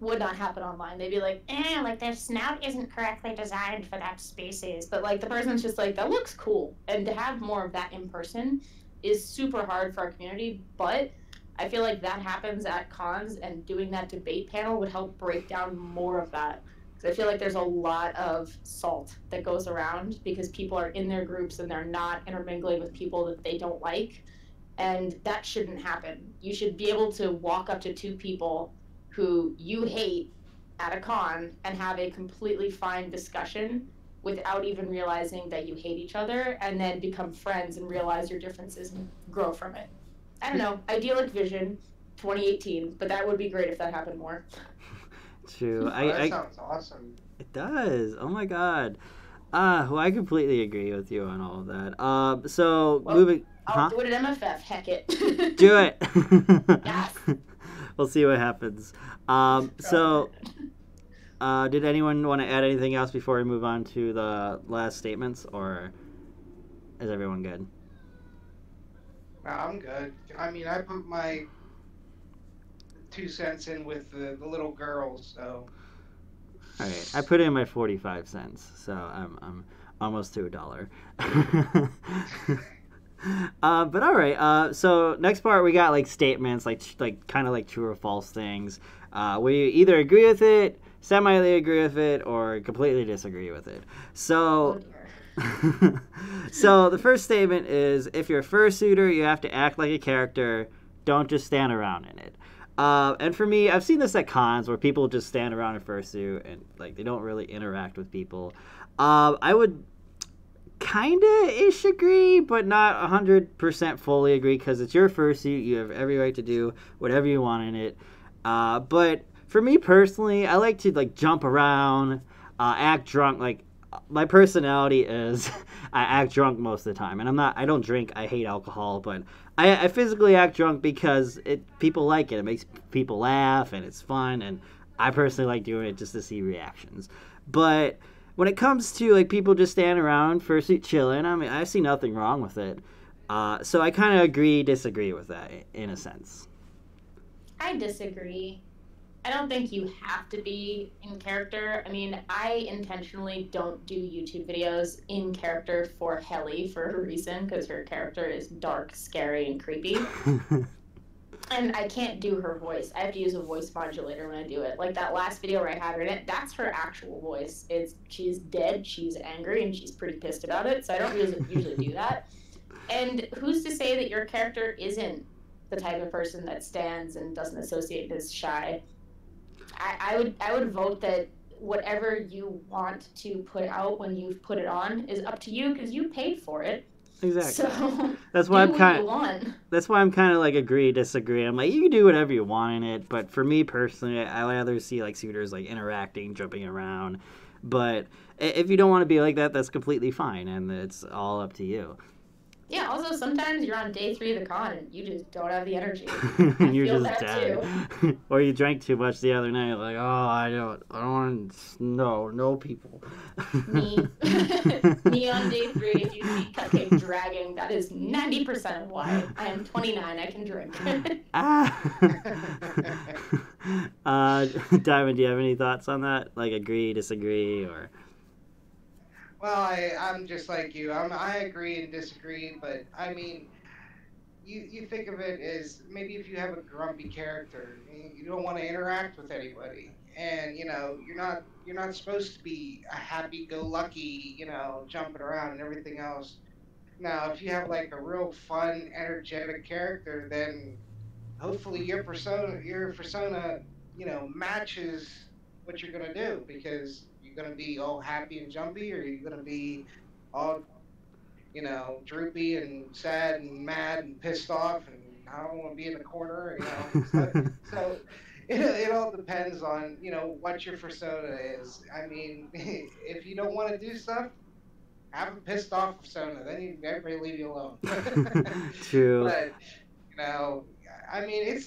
C: would not happen online. They'd be like, like their snout isn't correctly designed for that species. But like the person's just like, that looks cool. And to have more of that in person is super hard for our community. But I feel like that happens at cons, and doing that debate panel would help break down more of that. Because I feel like there's a lot of salt that goes around because people are in their groups and they're not intermingling with people that they don't like. And that shouldn't happen. You should be able to walk up to two people who you hate at a con and have a completely fine discussion without even realizing that you hate each other, and then become friends and realize your differences and grow from it. I don't know, idyllic vision, 2018, but that would be great if that happened more.
A: True.
B: That sounds awesome.
A: It does. Oh my god. Well, I completely agree with you on all of that. So
C: Well,
A: moving.
C: I'll do it at MFF, heck it.
A: Do it.
C: Yes.
A: We'll see what happens. Did anyone want to add anything else before we move on to the last statements, or is everyone good?
B: No, I'm good. I mean, I put my 2 cents in with the little girls, so.
A: All right, I put in my 45 cents, so I'm almost to $1. But all right. So next part we got like statements, like kind of like true or false things. We either agree with it, semi agree with it, or completely disagree with it. So. So the first statement is, if you're a fursuiter, you have to act like a character. Don't just stand around in it. And for me, I've seen this at cons where people just stand around in fursuit and like they don't really interact with people. I would kinda ish agree, but not 100% fully agree, because it's your fursuit. You have every right to do whatever you want in it. But for me personally, I like to like jump around, act drunk. Like my personality is I act drunk most of the time, and I don't drink. I hate alcohol, but I physically act drunk because people like it. It makes people laugh and it's fun, and I personally like doing it just to see reactions. But when it comes to like people just standing around fursuit chilling, I mean, I see nothing wrong with it. So I kind of disagree with that in a sense.
C: I disagree. I don't think you have to be in character. I mean, I intentionally don't do YouTube videos in character for Helly for a reason, because her character is dark, scary, and creepy. And I can't do her voice. I have to use a voice modulator when I do it. Like that last video where I had her in it, that's her actual voice. She's dead, she's angry, and she's pretty pissed about it, so I don't usually do that. And who's to say that your character isn't the type of person that stands and doesn't associate as shy? I would vote that whatever you want to put out when you've put it on is up to you, because you paid for it.
A: Exactly.
C: So
A: that's why I'm kind
C: of
A: like agree, disagree. I'm like, you can do whatever you want in it, but for me personally, I rather see like suitors like interacting, jumping around. But if you don't want to be like that, that's completely fine, and it's all up to you.
C: Yeah, also sometimes you're on day 3 of the con and you just don't have the energy.
A: You're just dead. Or you drank too much the other night, like, oh, I don't want no people.
C: Me. Me on day 3, if you see cupcake dragging, that is 90% of why. I am 29, I can drink.
A: Diamond, do you have any thoughts on that? Like agree, disagree, or...
B: Well, I'm just like you. I agree and disagree, but I mean, you think of it as maybe if you have a grumpy character, you don't want to interact with anybody, and you're not supposed to be a happy-go-lucky, jumping around and everything else. Now, if you have like a real fun, energetic character, then hopefully your persona, matches what you're gonna do, because you're gonna be all happy and jumpy, or you're gonna be all, droopy and sad and mad and pissed off, and I don't want to be in the corner, So it all depends on what your persona is. I mean, if you don't want to do stuff, have a pissed off persona. Then everybody leave you alone.
A: True.
B: But I mean,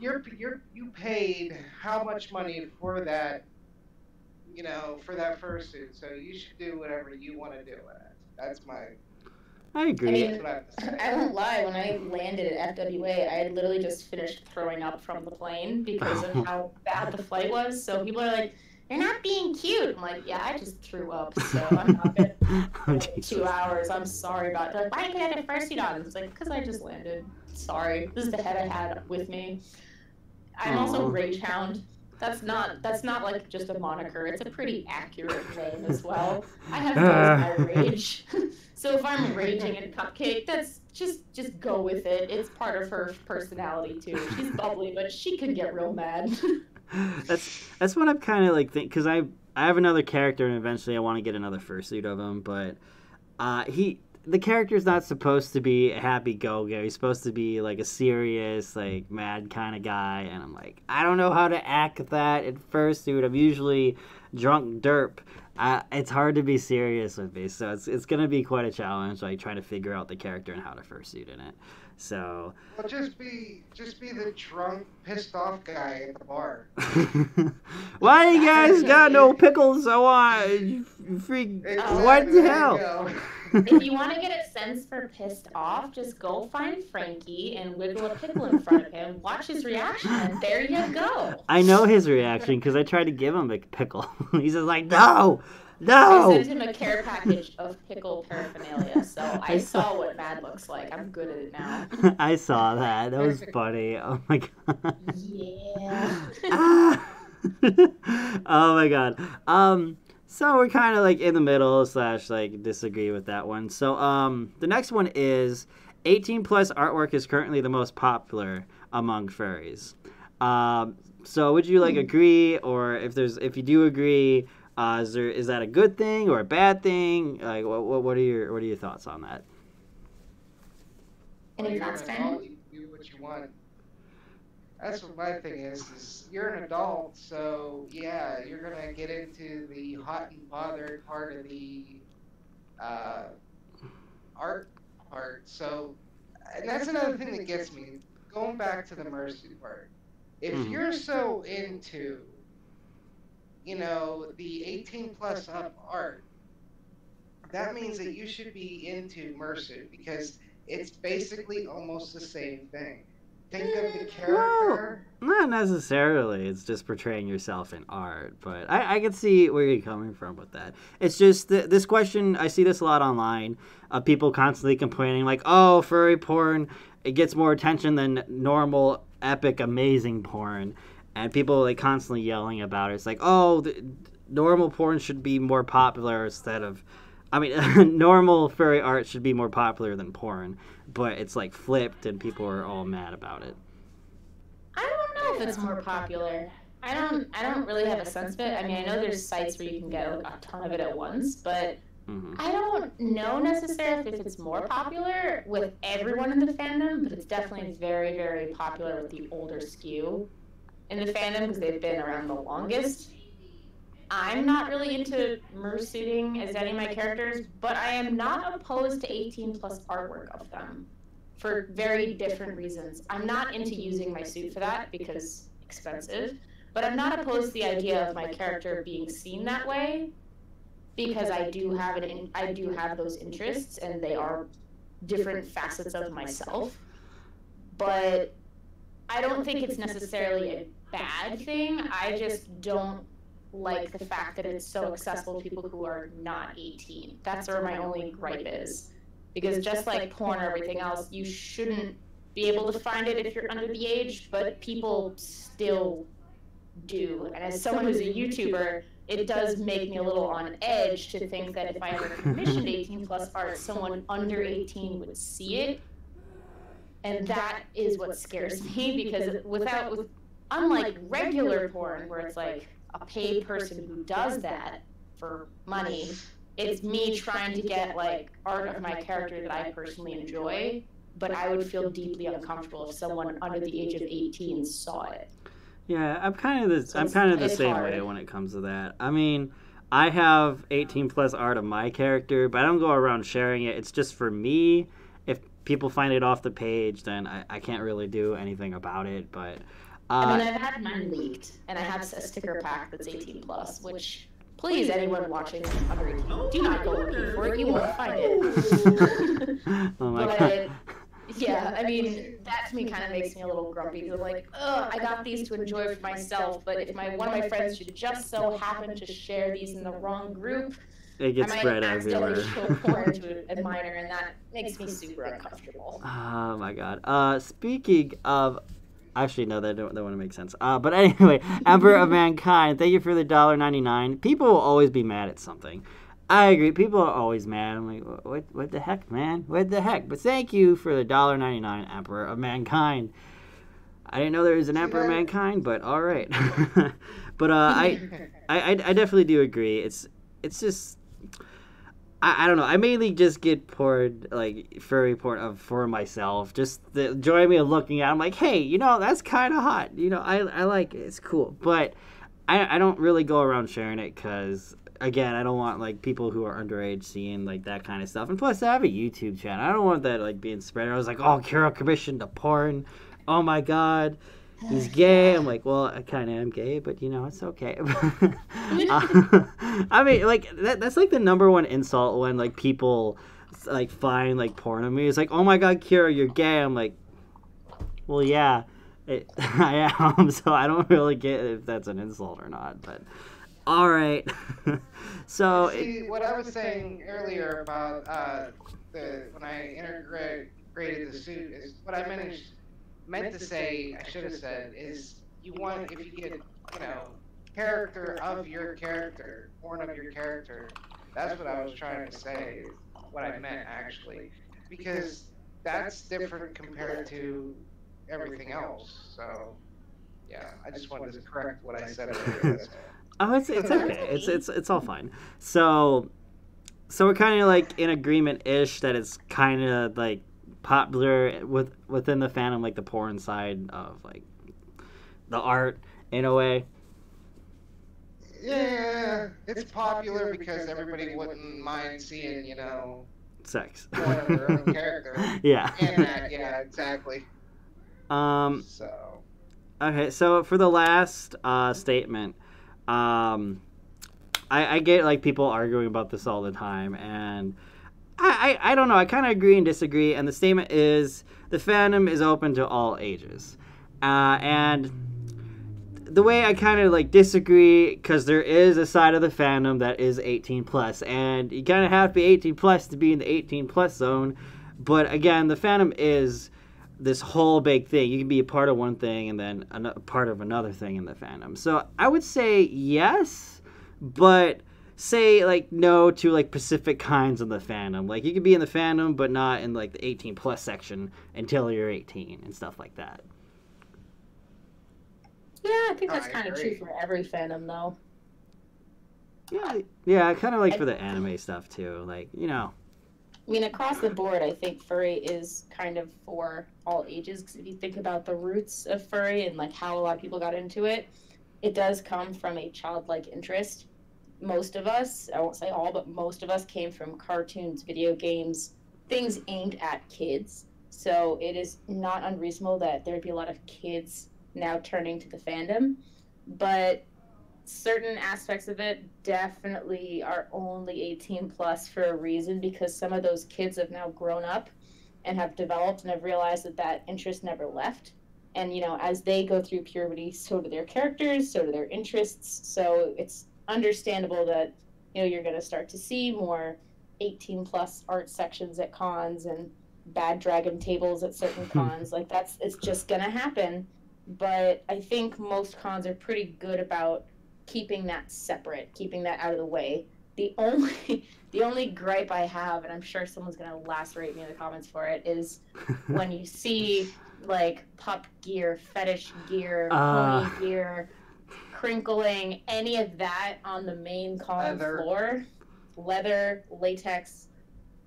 B: you paid how much money for that, for that fursuit, so you should do whatever you want to do with it. That's my...
A: I agree.
C: I mean, I won't lie, when I landed at FWA, I had literally just finished throwing up from the plane because of how bad the flight was. So people are like, you're not being cute. I'm like, yeah, I just threw up, so I'm not good.
A: Oh,
C: 2
A: Jesus.
C: hours. I'm sorry about it. They're like, why can't I get a fursuit on? It's like, because I just landed. Sorry. This is the head I had with me. I'm also
A: Aw.
C: Rage Hound. That's not like just a moniker. It's a pretty accurate name as well. I have those my rage. So if I'm raging at Cupcake, that's just go with it. It's part of her personality too. She's bubbly, but she could get real mad.
A: That's what I'm kind of like because I have another character and eventually I want to get another fursuit of him, but the character's not supposed to be a happy-go-go. He's supposed to be like a serious, like mad kind of guy, and I'm like, I don't know how to act that at fursuit. I'm usually drunk derp. It's hard to be serious with me, so it's gonna be quite a challenge, like trying to figure out the character and how to fursuit in it. So
B: Well, just be the drunk, pissed off guy at the bar.
A: why you guys got no pickles? I want you freak. What the
B: There you
A: hell?
B: go.
C: If you want to get a sense for pissed off, just go find Frankie and wiggle a pickle in front of him. Watch his reaction, and there you go.
A: I know his reaction because I tried to give him a pickle. He's just like, no.
C: I sent him a care package of pickle paraphernalia, so I saw what mad looks like. I'm good at it now.
A: I saw that. That was funny. Oh my god.
C: Yeah.
A: Ah! Oh my god. So we're kind of like in the middle / like disagree with that one. So the next one is 18 plus artwork is currently the most popular among furries. So would you like agree, or if you do agree, is that a good thing or a bad thing? Like what are your thoughts on that?
C: Any
B: You're
C: thoughts,
B: an
C: Ben?
B: adult, you do what you want. That's what my thing is you're an adult, so yeah, you're gonna get into the hot and bothered part of the art part. So, and that's another thing that gets me. Going back to the mercy part, if you're so into, the 18 plus up art, that means that you should be into mercy because it's basically almost the same thing. Think of the character.
A: Well, not necessarily. It's just portraying yourself in art. But I can see where you're coming from with that. It's just this question, I see this a lot online. People constantly complaining like, oh, furry porn, it gets more attention than normal, epic, amazing porn. And people like constantly yelling about it. It's like, oh, normal porn should be more popular instead of... I mean, normal furry art should be more popular than porn, but it's like flipped and people are all mad about it.
C: I don't know if it's more popular. I don't really have a sense of it. I mean, I know there's sites where you can get a ton of it at once, but I don't know necessarily if it's more popular with everyone in the fandom, but it's definitely very, very popular with the older skew in the fandom because they've been around the longest. I'm not really into mersuiting as any of my characters, but I am not opposed to 18 plus artwork of them for very different reasons. I'm not into using my suit for that because expensive, but I'm not opposed to the idea of my character being seen that way because I do have those interests and they are different facets of myself. But I don't think it's necessarily a bad thing. I just don't like the fact that it's so accessible to people who are not 18. That's where my only gripe is. Because just like porn or everything else, you shouldn't be able to find it if you're under the age, but people still do. And as someone who's a YouTuber, it does make me a little on edge to think that if I ever commissioned 18 plus art, someone under 18 would see it. And that is what scares me because unlike regular porn where it's like a paid person who does that for money, it's me trying to get like art of my character that I personally enjoy, but I would feel deeply uncomfortable if someone under the age of 18 saw it.
A: Yeah, I'm kind of the same way when it comes to that. I mean, I have 18 plus art of my character, but I don't go around sharing it. It's just for me. If people find it off the page, then I can't really do anything about it, but
C: I mean, I've had mine leaked, and I have a sticker pack that's 18 plus, which, please, anyone watching under 18, do not go looking for it. You won't find it.
A: Oh my god.
C: Yeah, I mean, that to me kind of makes me a little grumpy because I'm like, oh, I got these to enjoy for myself, but if one of my friends should just so happen to share these in the wrong group,
A: It
C: I
A: gets
C: might
A: spread
C: accidentally
A: everywhere.
C: show porn to a minor, and that makes me super uncomfortable.
A: Oh my god. Speaking of, actually no, that wouldn't make sense. But anyway, Emperor of Mankind, thank you for the $1.99. People will always be mad at something. I agree. People are always mad. I'm like, what the heck, man? What the heck? But thank you for the $1.99, Emperor of Mankind. I didn't know there was an Emperor of Mankind, but all right. But I definitely do agree. It's just. I don't know. I mainly just get porn, like furry porn for myself. Just the joy of me of looking at it. I'm like, hey, you know, that's kind of hot. You know, I like it. It's cool. But I don't really go around sharing it because, again, I don't want like people who are underage seeing like that kind of stuff. And plus, I have a YouTube channel. I don't want that like being spread. I was like, oh, Kira commissioned the porn. Oh my god. He's gay. I'm like, well, I kind of am gay, but you know, it's okay. I mean, like that's like the number one insult when like people like find like porn of me. It's like, oh my god, Kira, you're gay. I'm like, well, yeah, I am. So I don't really get if that's an insult or not. But all right. So
B: See, what I was saying earlier about when I integrated the suit is what I meant to say, I should have said, is you want, if you get, character of your character, porn of your character, that's what I was trying to say, is what I meant actually. Because that's different compared to everything else. So, yeah, I just wanted to correct what I said earlier.
A: Oh, it's okay. It's all fine. So we're kind of like in agreement-ish that it's kind of like popular within the fandom, like the porn side of like the art in a way.
B: Yeah, it's popular because everybody wouldn't mind seeing,
A: Sex.
B: one of their own character.
A: Yeah.
B: And that, yeah, exactly. So.
A: Okay, so for the last statement, I get like people arguing about this all the time, and I don't know. I kind of agree and disagree. And the statement is the fandom is open to all ages, and the way I kind of like disagree, because there is a side of the fandom that is 18 plus, and you kind of have to be 18 plus to be in the 18 plus zone. But again, the fandom is this whole big thing. You can be a part of one thing and then a part of another thing in the fandom. So I would say yes, but say like no to like specific kinds of the fandom. Like you could be in the fandom but not in like the 18 plus section until you're 18 and stuff like that.
C: Yeah, I think that's kind of true for every fandom, though.
A: Yeah, kind of like for the anime stuff too. Like, I
C: mean, across the board, I think furry is kind of for all ages. Because if you think about the roots of furry and like how a lot of people got into it, it does come from a childlike interest. Most of us, I won't say all, but most of us came from cartoons, video games, things aimed at kids. So it is not unreasonable that there'd be a lot of kids now turning to the fandom, but certain aspects of it definitely are only 18 plus for a reason, because some of those kids have now grown up and have developed and have realized that interest never left. And as they go through puberty, so do their characters, so do their interests. So it's understandable that you're going to start to see more 18 plus art sections at cons and bad dragon tables at certain cons. Like it's just going to happen. But I think most cons are pretty good about keeping that separate, keeping that out of the way. The only gripe I have, and I'm sure someone's going to lacerate me in the comments for it, is when you see like pup gear, fetish gear, pony gear, crinkling, any of that on the main con floor, leather, latex.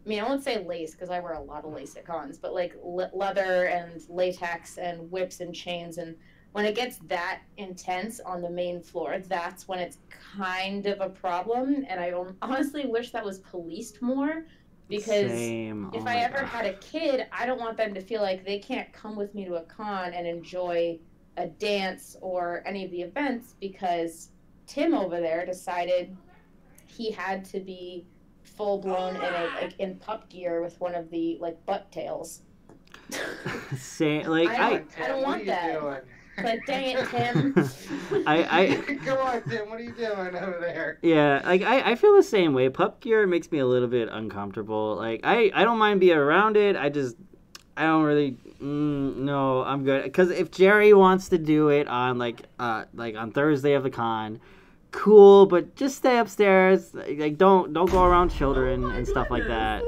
C: I mean, I won't say lace because I wear a lot of lace at cons, but like leather and latex and whips and chains. And when it gets that intense on the main floor, that's when it's kind of a problem. And I honestly wish that was policed more, because if I ever had a kid, I don't want them to feel like they can't come with me to a con and enjoy a dance or any of the events because Tim over there decided he had to be full blown in pup gear with one of the like butt tails.
A: Say like
C: I
B: Tim,
C: don't
B: what
C: want
B: are you
C: that.
B: doing?
C: Like, dang it, Tim.
B: Come on, Tim. What are you doing over there?
A: Yeah, like I feel the same way. Pup gear makes me a little bit uncomfortable. Like I don't mind being around it. I don't really no, I'm good. Because if Jerry wants to do it on like on Thursday of the con, cool. But just stay upstairs. Like don't go around children and stuff like that.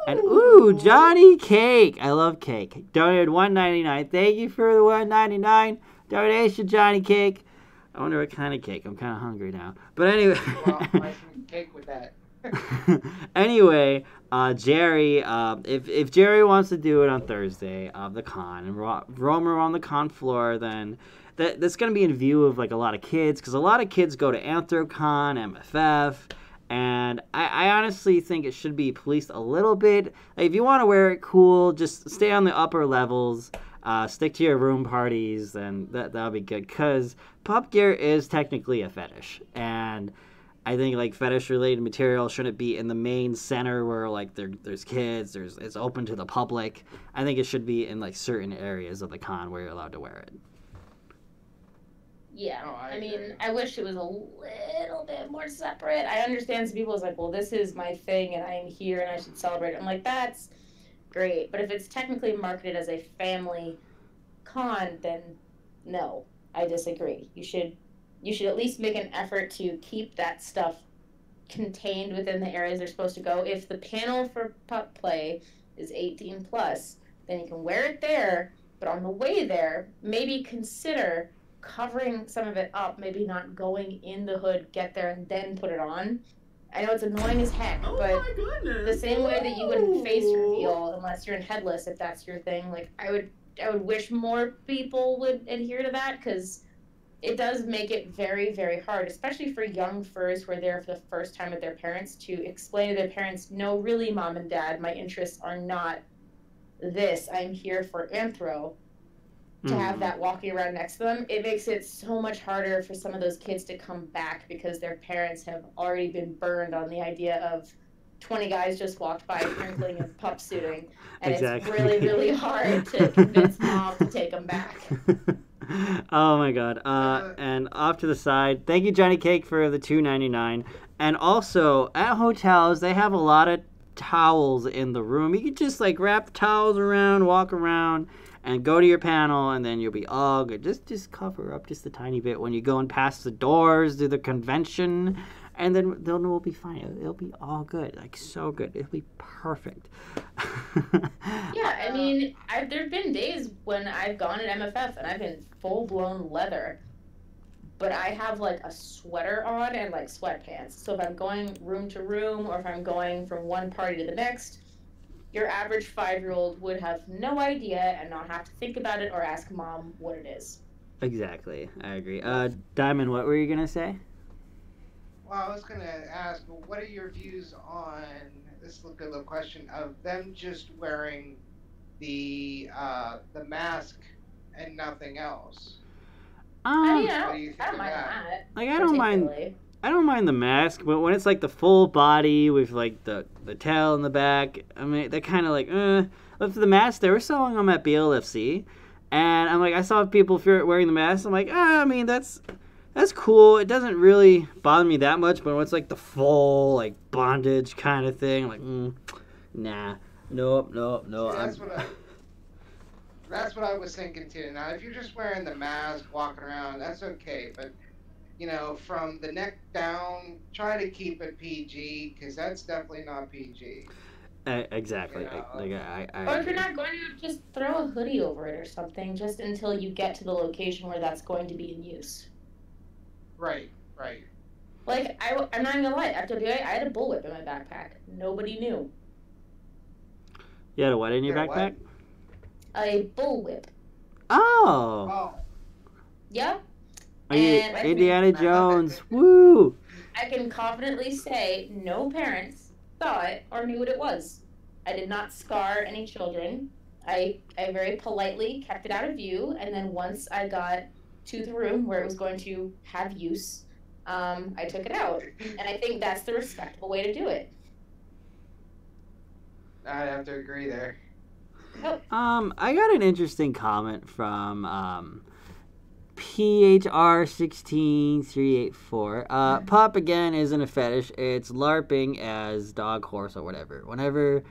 A: And ooh, Johnny Cake. I love cake. Donated $1.99. Thank you for the $1.99 donation, Johnny Cake. I wonder what kind of cake. I'm kind of hungry now. But anyway.
B: Well, buy some cake with that.
A: Anyway, Jerry, if Jerry wants to do it on Thursday of the con and roam around the con floor, then that's going to be in view of like a lot of kids, because a lot of kids go to Anthrocon, MFF, and I honestly think it should be policed a little bit. Like, if you want to wear it cool, just stay on the upper levels. Stick to your room parties, then that'll be good, because pup gear is technically a fetish, and I think like fetish related material shouldn't be in the main center where like there's kids, it's open to the public. I think it should be in like certain areas of the con where you're allowed to wear it.
C: Yeah,
B: Oh, I
C: I mean,
B: agree.
C: I wish it was a little bit more separate. I understand some people is like, well, this is my thing and I'm here and I should celebrate it. I'm like, that's great. But if it's technically marketed as a family con, then no, I disagree. You should at least make an effort to keep that stuff contained within the areas they're supposed to go. If the panel for pup play is 18 plus, then you can wear it there, but on the way there, maybe consider covering some of it up, maybe not going in the hood, get there, and then put it on. I know it's annoying as heck,
D: Oh
C: but
D: my goodness.
C: the same way that you wouldn't face reveal unless you're in headless, if that's your thing, like I would wish more people would adhere to that, because it does make it very, very hard, especially for young furs who are there for the first time with their parents, to explain to their parents, no, really, mom and dad, my interests are not this. I'm here for anthro. To have that walking around next to them, it makes it so much harder for some of those kids to come back, because their parents have already been burned on the idea of 20 guys just walked by sprinkling and pup suiting, and
A: Exactly.
C: it's really, really hard to convince mom to take them back.
A: Oh my god. And off to the side, thank you, Johnny Cake, for the $2.99. And also at hotels, they have a lot of towels in the room. You can just like wrap towels around, walk around, and go to your panel, and then you'll be all good. Just cover up just a tiny bit when you're going past the doors to the convention, and then we'll be fine. It'll be all good, like so good. It'll be perfect.
C: Yeah, I mean, there've been days when I've gone at MFF and I've been full blown leather, but I have like a sweater on and like sweatpants. So if I'm going room to room, or if I'm going from one party to the next, your average 5-year-old would have no idea and not have to think about it or ask mom what it is.
A: Exactly, I agree. Diamond, what were you gonna say?
B: Well, I was gonna ask, well, what are your views on this? Is a good little question of them just wearing the mask and nothing else.
C: I mean,
B: What do you think
C: I don't
B: of
C: mind
B: that?
C: that.
A: Like I don't mind.
C: particularly.
A: I don't mind the mask, but when it's like the full body with like the tail in the back, I mean, they're kind of like, But for the mask, they were selling them at BLFC, and I'm like, I saw people wearing the mask. I'm like, I mean, that's cool. It doesn't really bother me that much, but when it's like the full like bondage kind of thing, I'm like, nah, nope.
B: See, that's what I was thinking too. Now, if you're just wearing the mask, walking around, that's okay. But from the neck down, try to keep it PG, because that's definitely not PG.
A: Exactly.
B: You know?
A: I
C: Or if
A: agree.
C: you're not going to, just throw a hoodie over it or something, just until you get to the location where that's going to be in use.
B: Right.
C: Like, I'm not even gonna lie, at WA, I had a bullwhip in my backpack. Nobody knew.
A: You had a what in your
B: Yeah, what?
A: backpack?
C: A bullwhip.
A: Oh,
B: Oh,
C: Yeah.
A: are you
C: And
A: Indiana Jones? Woo!
C: I can confidently say no parents saw it or knew what it was. I did not scar any children. I very politely kept it out of view, and then once I got to the room where it was going to have use, I took it out. And I think that's the respectable way to do it.
B: I'd have to agree there.
A: I got an interesting comment from PHR16384. Pup again isn't a fetish. It's LARPing as dog, horse, or whatever. Whenever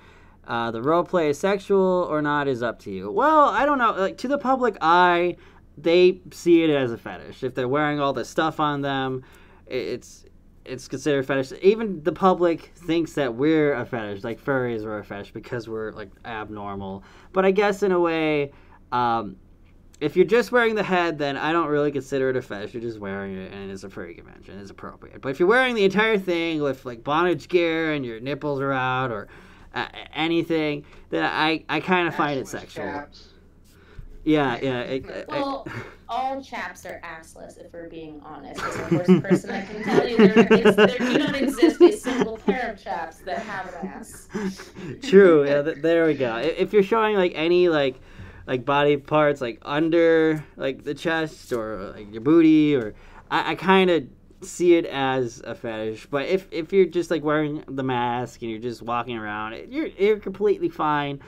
A: the role play is sexual or not is up to you. Well, I don't know. Like, to the public eye, they see it as a fetish. If they're wearing all this stuff on them, it's considered fetish. Even the public thinks that we're a fetish, like furries are a fetish because we're like abnormal. But I guess in a way, if you're just wearing the head, then I don't really consider it a fetish. You're just wearing it, and it's a furry convention. It's appropriate. But if you're wearing the entire thing with like bondage gear and your nipples are out or anything, then I kind of find it sexual.
B: Chaps.
A: Yeah.
C: Well, all chaps are assless, if we're being honest. As a horse person, I can tell you there do not exist a single pair of chaps that have an ass.
A: True. Yeah. There we go. If you're showing like any like body parts like under like the chest or like your booty, or I kind of see it as a fetish. But if you're just like wearing the mask and you're just walking around, you're completely fine.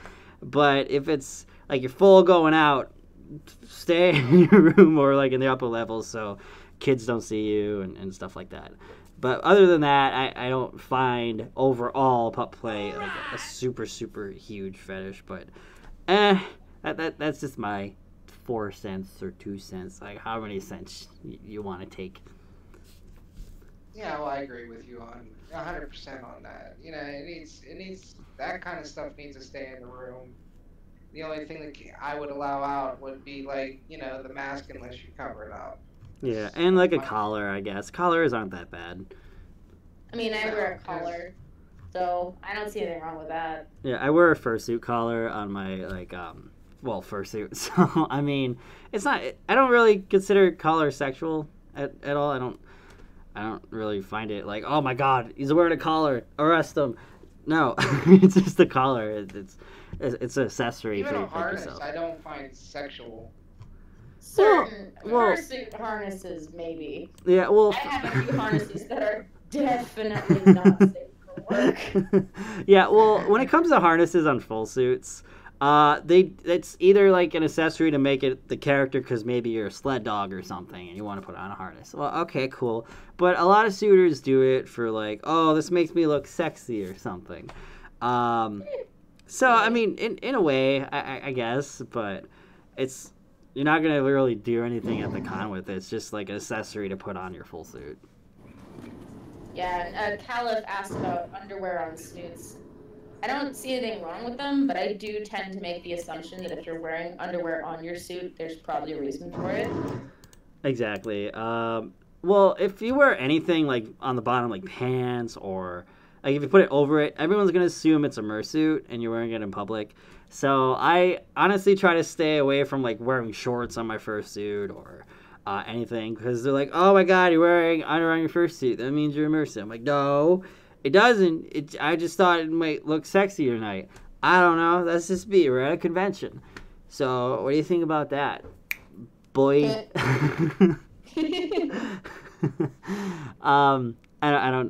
A: But if it's like you're full going out, stay in your room or like in the upper levels so kids don't see you and stuff like that. But other than that, I don't find overall pup play like a super huge fetish. But that's just my 4 cents or 2 cents, like how many cents you want to take.
B: Yeah, well, I agree with you on 100% on that. You know, it needs that kind of stuff needs to stay in the room. The only thing that I would allow out would be like, you know, the mask unless you cover it up.
A: Yeah, and like a collar, I guess. Collars aren't that bad.
C: I mean, I wear a collar, so I don't see anything wrong with that.
A: Yeah, I wear a fursuit collar on my fursuit. So I mean, it's not. I don't really consider collar sexual at all. I don't really find it like, oh my god, he's wearing a collar, arrest him. No, it's just a collar. It's an accessory
B: Even
A: for
B: a harness,
A: yourself.
B: I don't find sexual.
C: Certain
A: well-
C: fursuit harnesses, maybe.
A: Yeah, well.
C: I have a few harnesses that are definitely not safe for work.
A: Yeah, well, when it comes to harnesses on full suits, it's either like an accessory to make it the character because maybe you're a sled dog or something and you want to put on a harness. Well, okay, cool. But a lot of suitors do it for like, oh, this makes me look sexy or something. So I mean, in a way, I guess, but you're not gonna really do anything at the con with it. It's just like an accessory to put on your full suit.
C: Yeah, Caliph asked about underwear on suits. I don't see anything wrong with them, but I do tend to make the assumption that if you're wearing underwear on your suit, there's probably a reason for it.
A: Exactly. Well, if you wear anything like on the bottom, like pants or like if you put it over it, everyone's gonna assume it's a mersuit and you're wearing it in public. So I honestly try to stay away from like wearing shorts on my fursuit or anything because they're like, oh my god, you're wearing underwear on your fursuit. That means you're a mersuit. I'm like, no. It doesn't. I just thought it might look sexy tonight. I don't know. That's just me. We're at a convention. So, what do you think about that, boy? I don't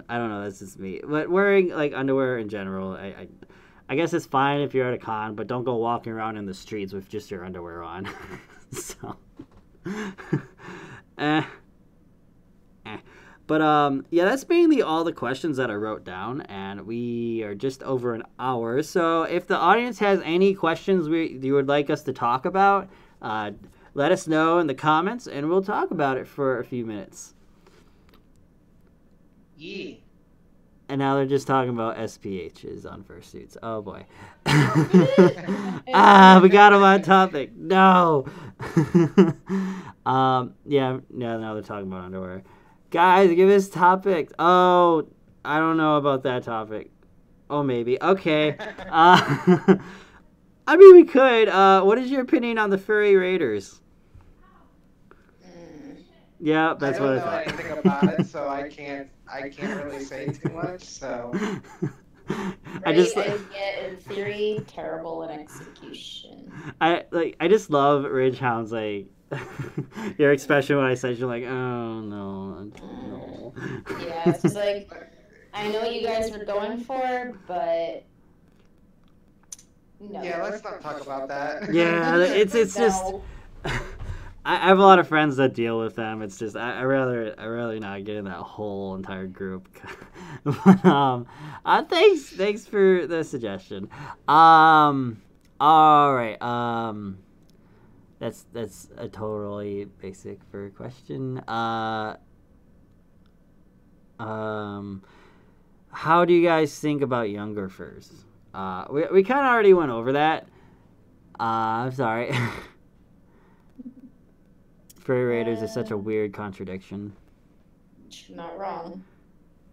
A: know. That's just me. But wearing like underwear in general, I guess it's fine if you're at a con, but don't go walking around in the streets with just your underwear on. So, But yeah, that's mainly all the questions that I wrote down, and we are just over an hour. So if the audience has any questions you would like us to talk about, let us know in the comments, and we'll talk about it for a few minutes.
B: Yeah.
A: And now they're just talking about SPHs on fursuits. Oh boy. We got them on topic. No. Yeah, now they're talking about underwear. Guys, give us topics. Oh, I don't know about that topic. Oh, maybe. Okay. I mean, we could. What is your opinion on the furry raiders? Yeah, that's what I thought.
B: I don't know anything about it, so I can't really say too much. So.
A: I just
C: Great idea in theory, terrible in execution.
A: I just love Ridge Hound's like your expression when I said you're like, oh no.
C: Yeah, it's just like, I know what you guys were going for, but No.
B: Yeah, let's not talk about that.
A: Yeah, it's just.
C: No.
A: I have a lot of friends that deal with them. It's just I rather not get in that whole entire group. But, thanks for the suggestion. All right. That's a totally basic for a question. How do you guys think about younger furs? We kind of already went over that. I'm sorry. Furry raiders is such a weird contradiction.
C: Not wrong.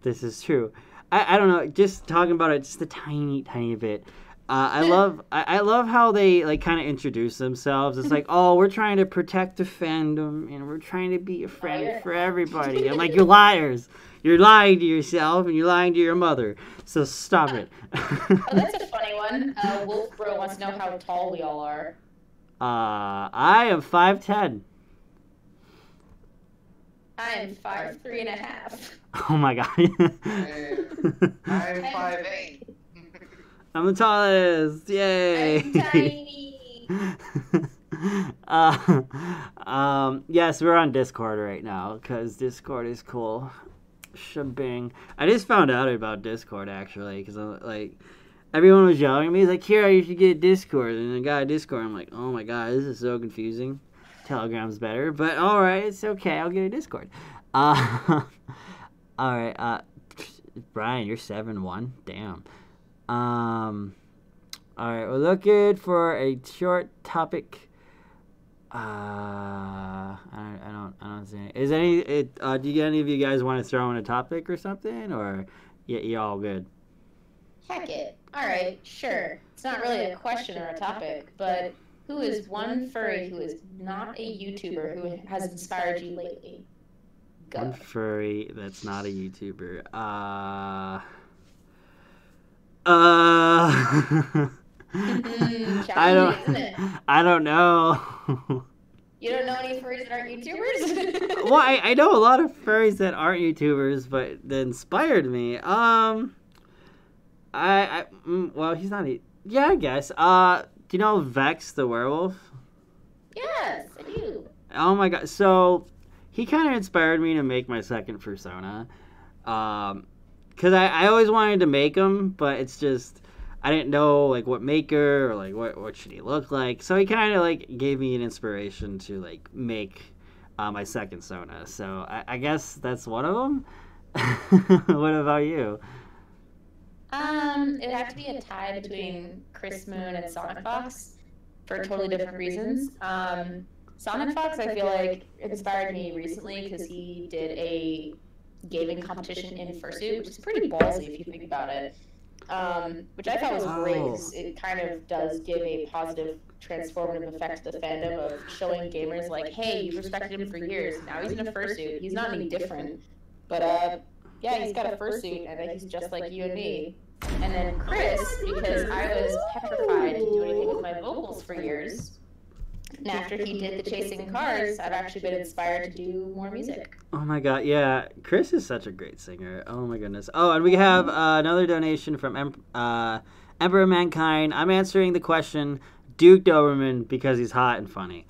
A: This is true. I don't know. Just talking about it just a tiny bit. I love how they like kind of introduce themselves. It's like, oh, we're trying to protect the fandom and we're trying to be a friend for everybody. I'm like, you're liars. You're lying to yourself and you're lying to your mother. So stop it.
C: Oh, that's a funny one. Wolf Bro wants to know how tall we all are.
A: I am 5'10".
C: I am 5'3.5".
A: Oh my god.
B: I'm 5'8".
A: I'm the tallest. Yay.
C: I'm tiny.
A: Yes, we're on Discord right now because Discord is cool. Shabang. I just found out about Discord actually because like everyone was yelling at me. He's like, "Here, you should get Discord," and I got Discord. I'm like, "Oh my god, this is so confusing." Telegram's better, but all right, it's okay. I'll get a Discord. All right. Brian, you're 7'1". Damn. All right, we're looking for a short topic. I don't see any. Is any? Do any of you guys want to throw in a topic or something, or you're all good?
C: Heck it. All right, sure. It's not really a question or a topic, but who is one furry who is not a YouTuber who has inspired you lately? Go.
A: One furry that's not a YouTuber. I don't know.
C: You don't know any furries that aren't YouTubers?
A: Well, I know a lot of furries that aren't YouTubers, but that inspired me. Well, he's not. Yeah, I guess. Do you know Vex the werewolf?
C: Yes, I do.
A: Oh my god! So he kind of inspired me to make my second persona. Because I always wanted to make him, but it's just I didn't know like what maker or like what should he look like. So he kind of like gave me an inspiration to like make my second Sona. So I guess that's one of them. What about you?
C: It'd have to be a tie between Chris Moon and Sonic Fox for totally different reasons. Sonic Fox, I feel like, inspired me recently because he did a gaming competition in fursuit, which is pretty ballsy if you think about it. Which I thought was great because it kind of does give a positive transformative effect to the fandom of showing gamers like, hey, you've respected him for years. Now he's in a fursuit. He's not any different. But yeah, he's got a fursuit and he's just like you and me. And then Chris, because I was petrified to do anything with my vocals for years. And after he did the Chasing Cars, I've actually been inspired to do more music.
A: Oh my god, yeah. Chris is such a great singer. Oh my goodness. Oh, and we have another donation from Emperor of Mankind. I'm answering the question, Duke Doberman, because he's hot and funny.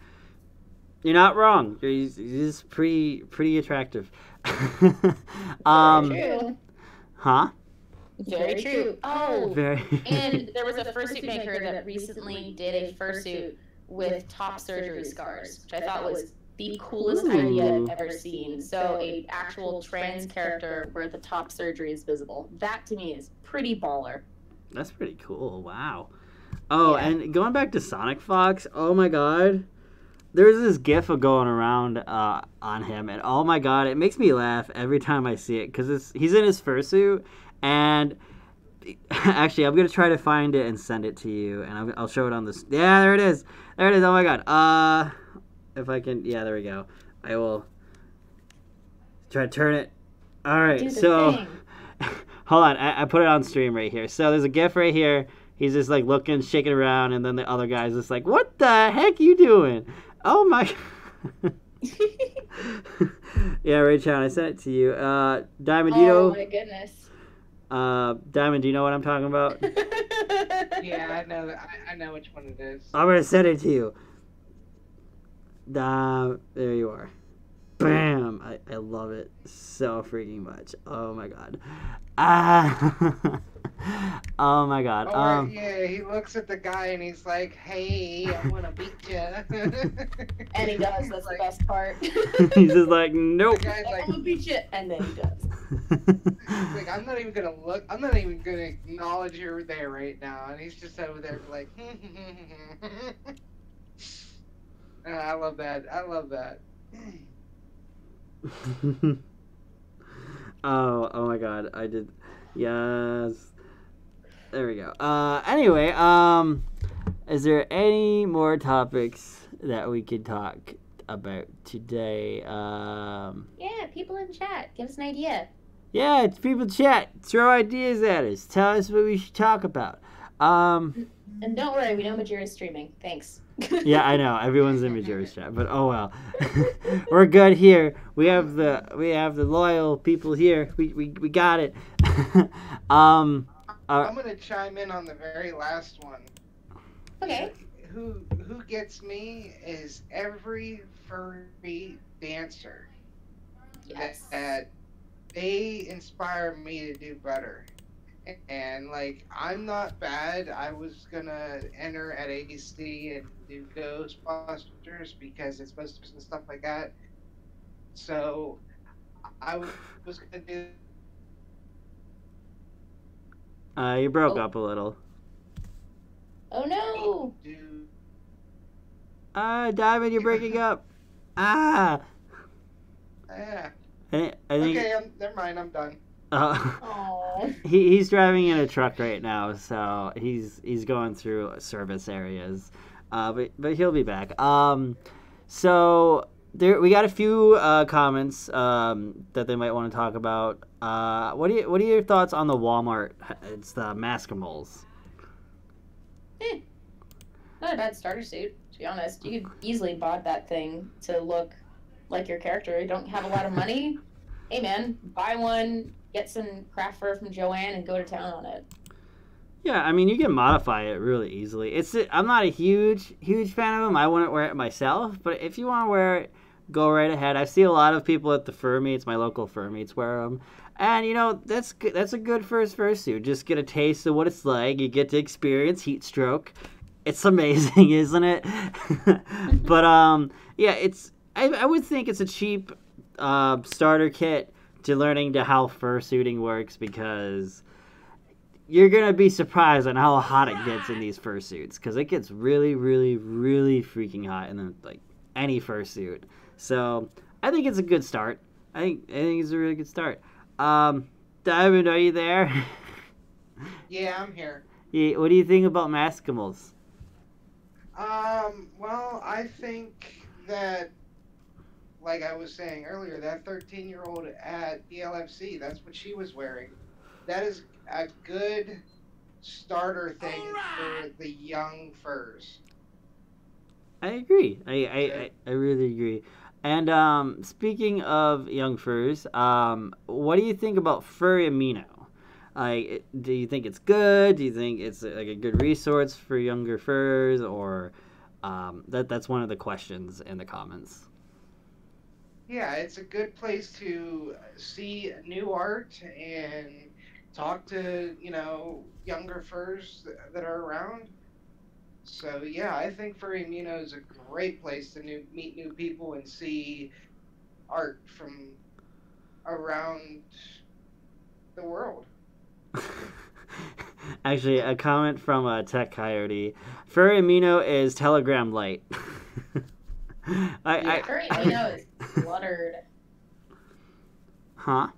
A: You're not wrong. He's pretty attractive.
C: Very true.
A: Huh?
C: Very true. Oh,
A: Very.
C: and there was a fursuit maker that recently did a fursuit with top surgery scars, which I thought was the coolest idea I've ever seen. So a actual trans character where the top surgery is visible. That to me is pretty baller.
A: That's pretty cool. Wow. Oh,
C: Yeah.
A: and going back to Sonic Fox, oh my god. There's this gif of going around on him, and oh my god, it makes me laugh every time I see it, because he's in his fursuit, and actually, I'm going to try to find it and send it to you, and I'll show it on this. Yeah, there it is. There it is. Oh my god. If I can, yeah, there we go. I will try to turn it. All right, so hold on. I put it on stream right here. So there's a gif right here. He's just like looking, shaking around, and then the other guy's just like, "What the heck you doing?" Oh my. Yeah, Ray Chan, I sent it to you. Diamondito.
C: Oh my goodness.
A: Diamond, do you know what I'm talking about?
B: Yeah, I know. I know which one it is.
A: I'm gonna send it to you. There you are. Bam! I love it so freaking much. Oh my god. Oh my god.
B: Oh, yeah, he looks at the guy and he's like, "Hey, I want to beat you."
C: And he does. That's the best part.
A: He's just like, nope.
B: The guy's
C: I'm
B: like,
C: gonna beat you, and then he does.
B: he's like, I'm not even gonna look. I'm not even gonna acknowledge you're there right now. And he's just over there like, I love that. I love that.
A: Oh my god, I did. Yes. There we go. Anyway, is there any more topics that we could talk about today?
C: Yeah, people in chat, give us an idea.
A: Yeah, it's people chat. Throw ideas at us. Tell us what we should talk about.
C: And don't worry, we know Majira's streaming. Thanks.
A: Yeah, I know. Everyone's in Major's chat, but oh well. We're good here. We have the loyal people here. We got it.
B: I'm gonna chime in on the very last one.
C: Okay.
B: Who gets me is every furry dancer.
C: Yes.
B: That they inspire me to do better. And like, I'm not bad. I was gonna enter at AC and do Ghostbusters because it's Ghostbusters and stuff like that. So I was gonna do.
A: You broke up a little.
C: Oh no!
A: Diamond, you're breaking up. Ah.
B: Yeah.
A: I think.
B: Okay, never mind. I'm done.
A: He's driving in a truck right now, so he's going through service areas, but he'll be back. So we got a few comments that they might want to talk about. What are your thoughts on the Walmart? It's the Maskimals.
C: Not a bad starter suit, to be honest. You could easily bought that thing to look like your character. You don't have a lot of money. Hey man, buy one. Get some craft fur from Joanne and go to town on it.
A: Yeah, I mean, you can modify it really easily. I'm not a huge fan of them. I wouldn't wear it myself, but if you want to wear it, go right ahead. I see a lot of people at the fur meets, my local fur meets, wear them. And, you know, that's good. That's a good first fursuit. Just get a taste of what it's like. You get to experience heat stroke. It's amazing, isn't it? But, yeah, I would think it's a cheap starter kit to learning to how fursuiting works, because you're gonna be surprised on how hot it gets in these fursuits, because it gets really, really, really freaking hot in like any fursuit. So I think it's a good start. I think it's a really good start. Diamond, are you there?
B: Yeah, I'm here.
A: Yeah, what do you think about Maskimals?
B: Well, I think that, like I was saying earlier, that 13-year-old at the LFC, that's what she was wearing. That is a good starter thing for the young furs.
A: I agree. I really agree. And speaking of young furs, what do you think about Furry Amino? Like, do you think it's good? Do you think it's like a good resource for younger furs, or that's one of the questions in the comments.
B: Yeah, it's a good place to see new art and talk to, younger furs that are around. So yeah, I think Furry Amino is a great place to meet new people and see art from around the world.
A: Actually, a comment from Tech Coyote. Furry Amino is Telegram Light.
C: Furry Amino is cluttered.
A: Huh?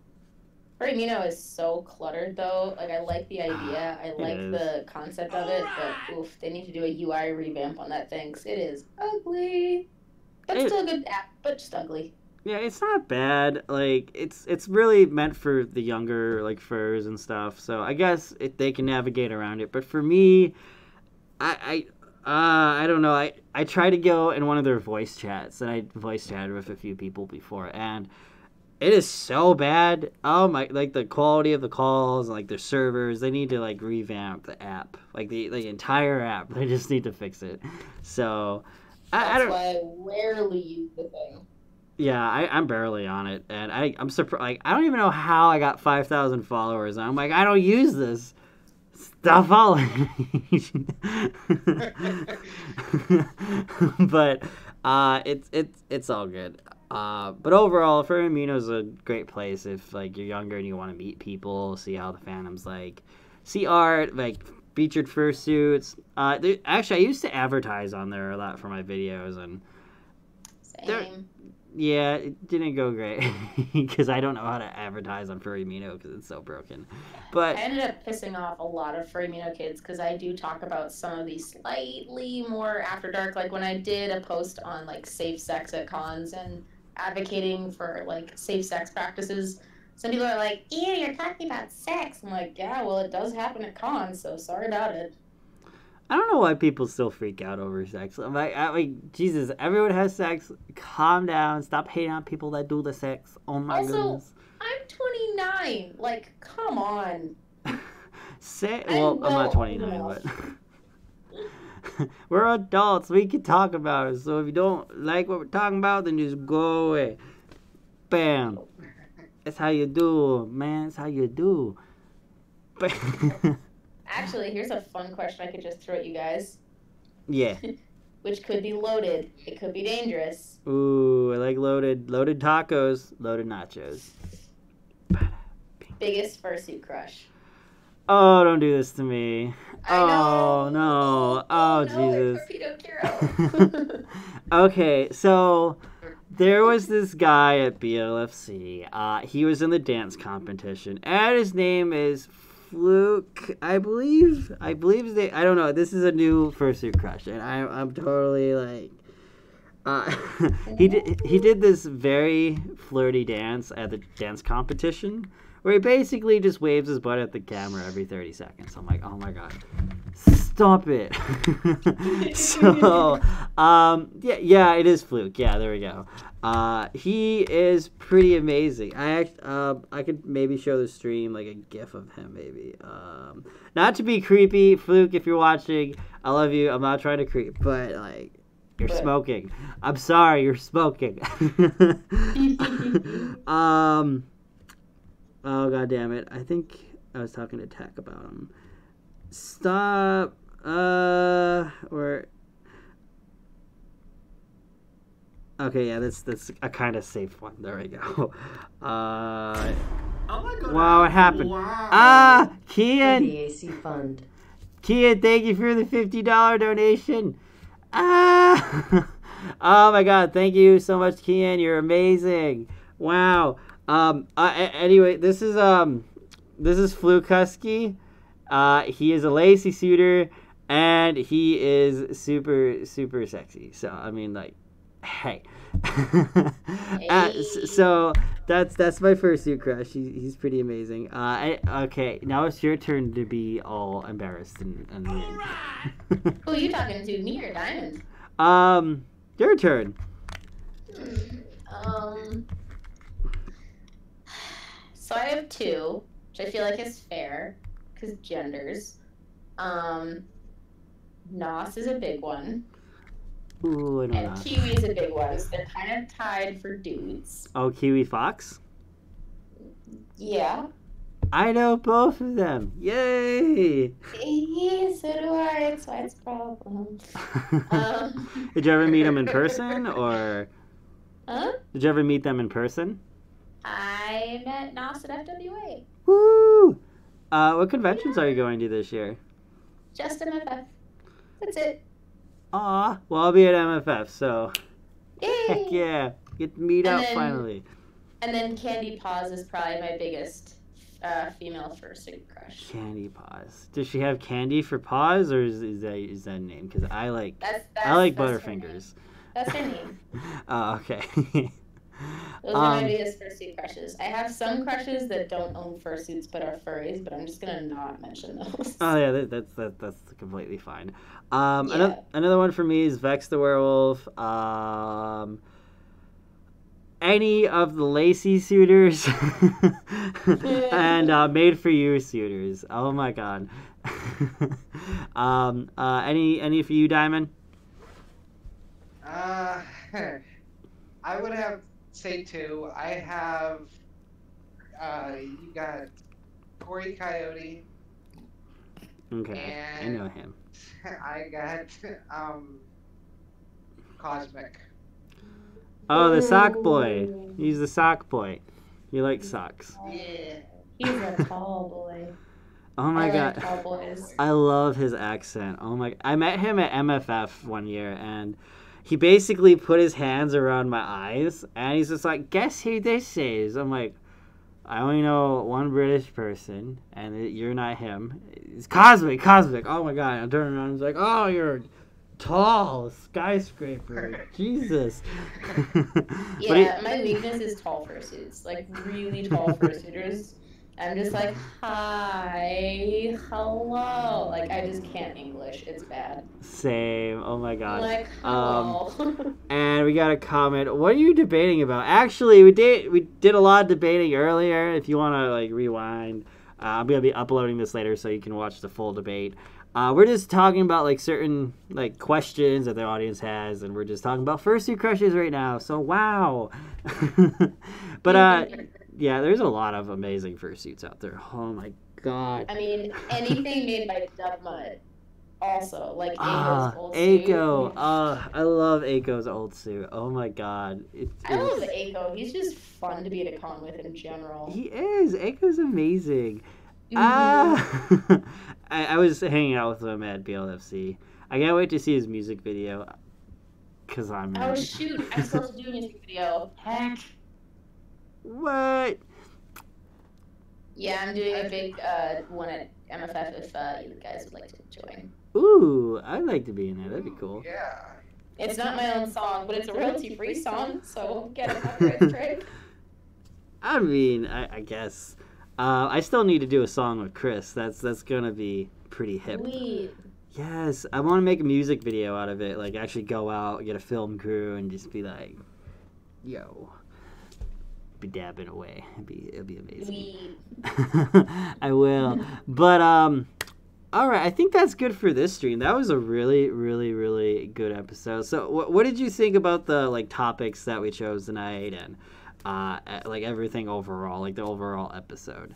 C: Furry Amino is so cluttered, though. Like, I like the idea. I like the concept of it, but oof, they need to do a UI revamp on that thing, 'cause it is ugly. But still a good app, but just ugly.
A: Yeah, it's not bad. Like, it's really meant for the younger, like, furs and stuff. So I guess they can navigate around it. But for me, I don't know. I tried to go in one of their voice chats, and I voice chatted with a few people before, and It is so bad. Oh my! Like the quality of the calls, like their servers, they need to like revamp the app, like the entire app. They just need to fix it. So, I
C: That's
A: don't.
C: why I rarely use the thing.
A: Yeah, I'm barely on it, and I'm surprised. Like I don't even know how I got 5,000 followers. And I'm like, I don't use this. Stop following me. But it's all good. But overall, Furry is a great place if like you're younger and you want to meet people, see how the fandom's like, see art, like featured fursuits. Actually, I used to advertise on there a lot for my videos, and
C: Same.
A: yeah, it didn't go great because I don't know how to advertise on Furry because it's so broken. But
C: I ended up pissing off a lot of Furry kids because I do talk about some of these slightly more after dark. Like when I did a post on like safe sex at cons and advocating for like safe sex practices, some people are like, "Ew, you're talking about sex." I'm like, "Yeah, well, it does happen at cons, so sorry about it."
A: I don't know why people still freak out over sex. I'm like, Jesus, everyone has sex. Calm down. Stop hating on people that do the sex. Oh my
C: Also,
A: goodness.
C: I'm 29. Like, come on.
A: Well, I'm not 29, but we're adults. We can talk about it. So if you don't like what we're talking about, then just go away. Bam. That's how you do, man. That's how you do.
C: Actually, here's a fun question I could just throw at you guys.
A: Yeah.
C: Which could be loaded. It could be dangerous.
A: Ooh, I like loaded tacos, loaded nachos.
C: Biggest fursuit crush.
A: Oh, don't do this to me.
C: I know.
A: Oh no. Oh
C: no,
A: Jesus.
C: Torpedo
A: Okay, so there was this guy at BLFC. He was in the dance competition, and his name is Fluke, I believe. I don't know. This is a new fursuit crush, and I'm totally like. He did this very flirty dance at the dance competition, where he basically just waves his butt at the camera every 30 seconds. I'm like, oh my god, stop it. So, yeah, it is Fluke. Yeah, there we go. He is pretty amazing. I could maybe show the stream like a GIF of him, maybe. Not to be creepy, Fluke, if you're watching, I love you. I'm not trying to creep, but like, you're smoking. I'm sorry, you're smoking. Oh god damn it! I think I was talking to Tech about him. Stop. Or. Okay, yeah, that's a kind of safe one. There we go.
D: Oh my god.
A: Wow, what happened?
D: Wow.
E: For
A: Kian!
E: the AC fund.
A: Kian, thank you for the $50 donation. Oh my god, thank you so much, Kian. You're amazing. Wow. Anyway, this is Fluke Husky. He is a lacy suitor, and he is super, super sexy. So, I mean, like, hey. So that's my fursuit crush. He's pretty amazing. Okay, now it's your turn to be all embarrassed and weird.
C: Who are you talking to? Me or Diamond?
A: Your turn.
C: So I have two, which I feel like is fair, because genders. Nos is a big one.
A: Ooh, I know
C: And
A: that.
C: Kiwi is a big one. So they're kind of tied for dudes.
A: Oh, Kiwi Fox?
C: Yeah.
A: I know both of them. Yay!
C: Yeah, so do I. That's why it's a problem.
A: Did you ever meet them in person, or
C: Huh?
A: did you ever meet them in person?
C: I met Nos at FWA.
A: Woo! What conventions are you going to this year?
C: Just MFF. That's it.
A: Aw, well, I'll be at MFF, so
C: Yay!
A: heck yeah, get to meet
C: And
A: out
C: then-
A: finally.
C: And then Candy Paws is probably my biggest female fursuit crush.
A: Candy Paws. Does she have candy for paws, or is that a name? Because I like
C: That's
A: Butterfingers.
C: her name. That's her name.
A: Oh, okay.
C: Those are my biggest fursuit crushes. I have some crushes that don't own fursuits but are furries, but I'm just gonna not mention those.
A: Oh yeah, that's completely fine.
C: Yeah.
A: Another one for me is Vex the Werewolf. any of the lacy suitors and made for you suitors. Oh my god. Any for you, Diamond?
B: I would have say two. I have you got Corey Coyote.
A: Okay, I know him.
B: I got Cosmic.
A: Oh, the sock boy. He's the sock boy. He likes socks.
B: Yeah.
C: He's a tall boy.
A: Oh my
C: I
A: god.
C: like tall boys.
A: I love his accent. Oh my, I met him at MFF one year and he basically put his hands around my eyes and he's just like, guess who this is? I'm like, I only know one British person and you're not him. It's Cosmic. Oh my god. I turn around and he's like, oh, you're tall skyscraper. Jesus.
C: Yeah, my weakness is tall fursuits. Like, really tall fursuiters. I'm just like, hi, hello. Like, I just can't English. It's bad.
A: Same. Oh my god.
C: Like, hello.
A: And we got a comment. What are you debating about? Actually, we did a lot of debating earlier. If you want to like rewind, I'm gonna be uploading this later so you can watch the full debate. We're just talking about like certain like questions that the audience has, and we're just talking about fursuit crushes right now. So wow. But yeah, there's a lot of amazing fursuits out there. Oh my god.
C: I mean, anything made by Dub Mud. Also, like Aiko's old
A: Aiko.
C: suit.
A: I love Aiko's old suit. Oh my god.
C: I love Aiko. He's just fun to be at a con with in general.
A: He is. Aiko's amazing.
C: Mhm.
A: I was hanging out with him at BLFC. I can't wait to see his music video. Cause I'm.
C: Oh shoot! I'm supposed to do a music video. Heck.
A: What?
C: Yeah, I'm doing a big one at MFF if you guys would like to join.
A: Ooh, I'd like to be in there. That'd be cool.
B: Yeah.
C: It's not my own song, but it's a royalty-free song, so get a copyright strike.
A: I mean, I guess. I still need to do a song with Chris. That's gonna be pretty hip.
C: Sweet.
A: Yes, I want to make a music video out of it. Like, actually go out, get a film crew, and just be like, yo, be dabbing away. It'll be amazing.
C: Sweet.
A: I will. But all right. I think that's good for this stream. That was a really, really, really good episode. So, what did you think about the like topics that we chose tonight and like everything overall, like the overall episode?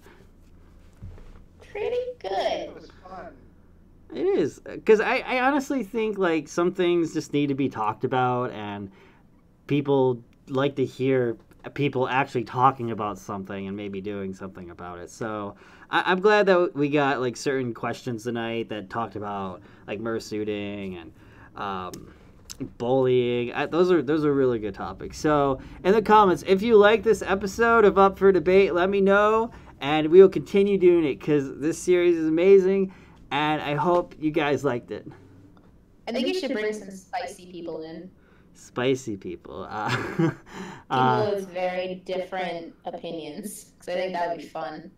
C: Pretty good.
B: It was fun.
A: It is, because I honestly think like some things just need to be talked about, and people like to hear people actually talking about something and maybe doing something about it. So I'm glad that we got like certain questions tonight that talked about like mersuiting and bullying. Those are really good topics. So in the comments, if you like this episode of Up for Debate, let me know, and we will continue doing it because this series is amazing. And I hope you guys liked it.
C: I think you should bring some spicy people in.
A: Spicy people.
C: People with very different opinions. Because I think that would be fun.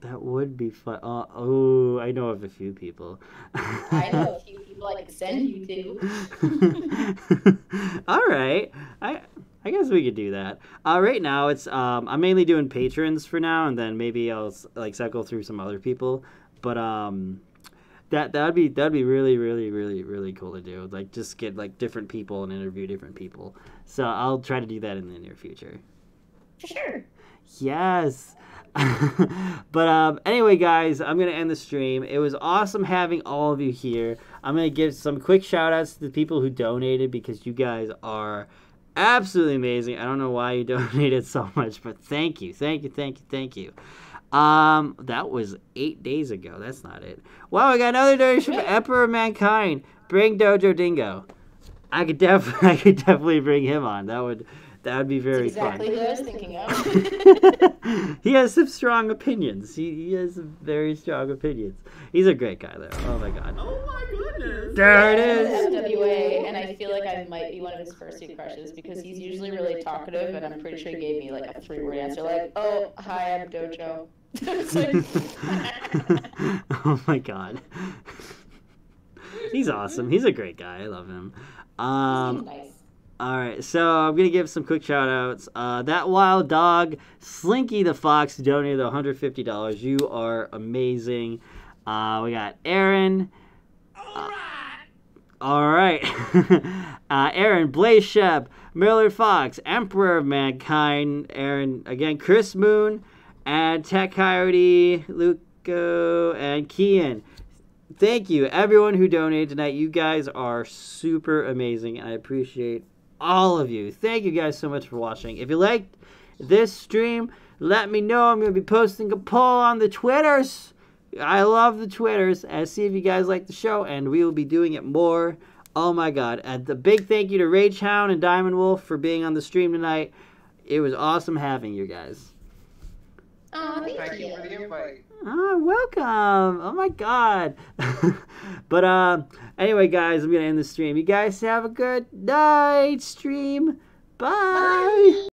A: That would be fun. Oh, I know of a few people.
C: I know a few people I could send you to.
A: All right. I guess we could do that. Right now, it's I'm mainly doing patrons for now, and then maybe I'll like cycle through some other people. But that'd be really, really, really, really cool to do. Like, just get like different people and interview different people. So I'll try to do that in the near future.
C: For sure.
A: Yes. But anyway, guys, I'm gonna end the stream. It was awesome having all of you here. I'm gonna give some quick shout outs to the people who donated, because you guys are absolutely amazing. I don't know why you donated so much, but thank you. That was 8 days ago. That's not it. Wow, I got another donation from Emperor of Mankind. Bring Dojo Dingo. I could definitely bring him on. That would be very fun.
C: Exactly who I was thinking of.
A: He has some strong opinions. He has some very strong opinions. He's a great guy, though. Oh my god.
D: Oh my goodness.
A: There it is.
C: FWA, and I feel like I might be one of his fursuit crushes because he's usually really talkative, and I'm pretty sure he gave me like a 3-word answer, like, "Oh, hi, I'm Dojo." It's like...
A: Oh my god. He's awesome. He's a great guy. I love him.
C: Nice.
A: All right, so I'm gonna give some quick shout outs. That wild dog, Slinky the Fox, donated $150. You are amazing. We got Aaron. All right. Aaron, Blaze Shep, Millard Fox, Emperor of Mankind, Aaron, again, Chris Moon, and Tech Coyote, Luco, and Kian. Thank you, everyone who donated tonight. You guys are super amazing, and I appreciate all of you. Thank you guys so much for watching. If you liked this stream, let me know. I'm going to be posting a poll on the Twitters. I love the Twitters. And see if you guys like the show, and we will be doing it more. Oh my god. And a big thank you to Rage Hound and Diamond Wolf for being on the stream tonight. It was awesome having you guys.
C: Oh,
B: Thank you for the invite.
A: Oh, welcome. Oh my god. But anyway guys, I'm going to end the stream. You guys have a good night stream. Bye.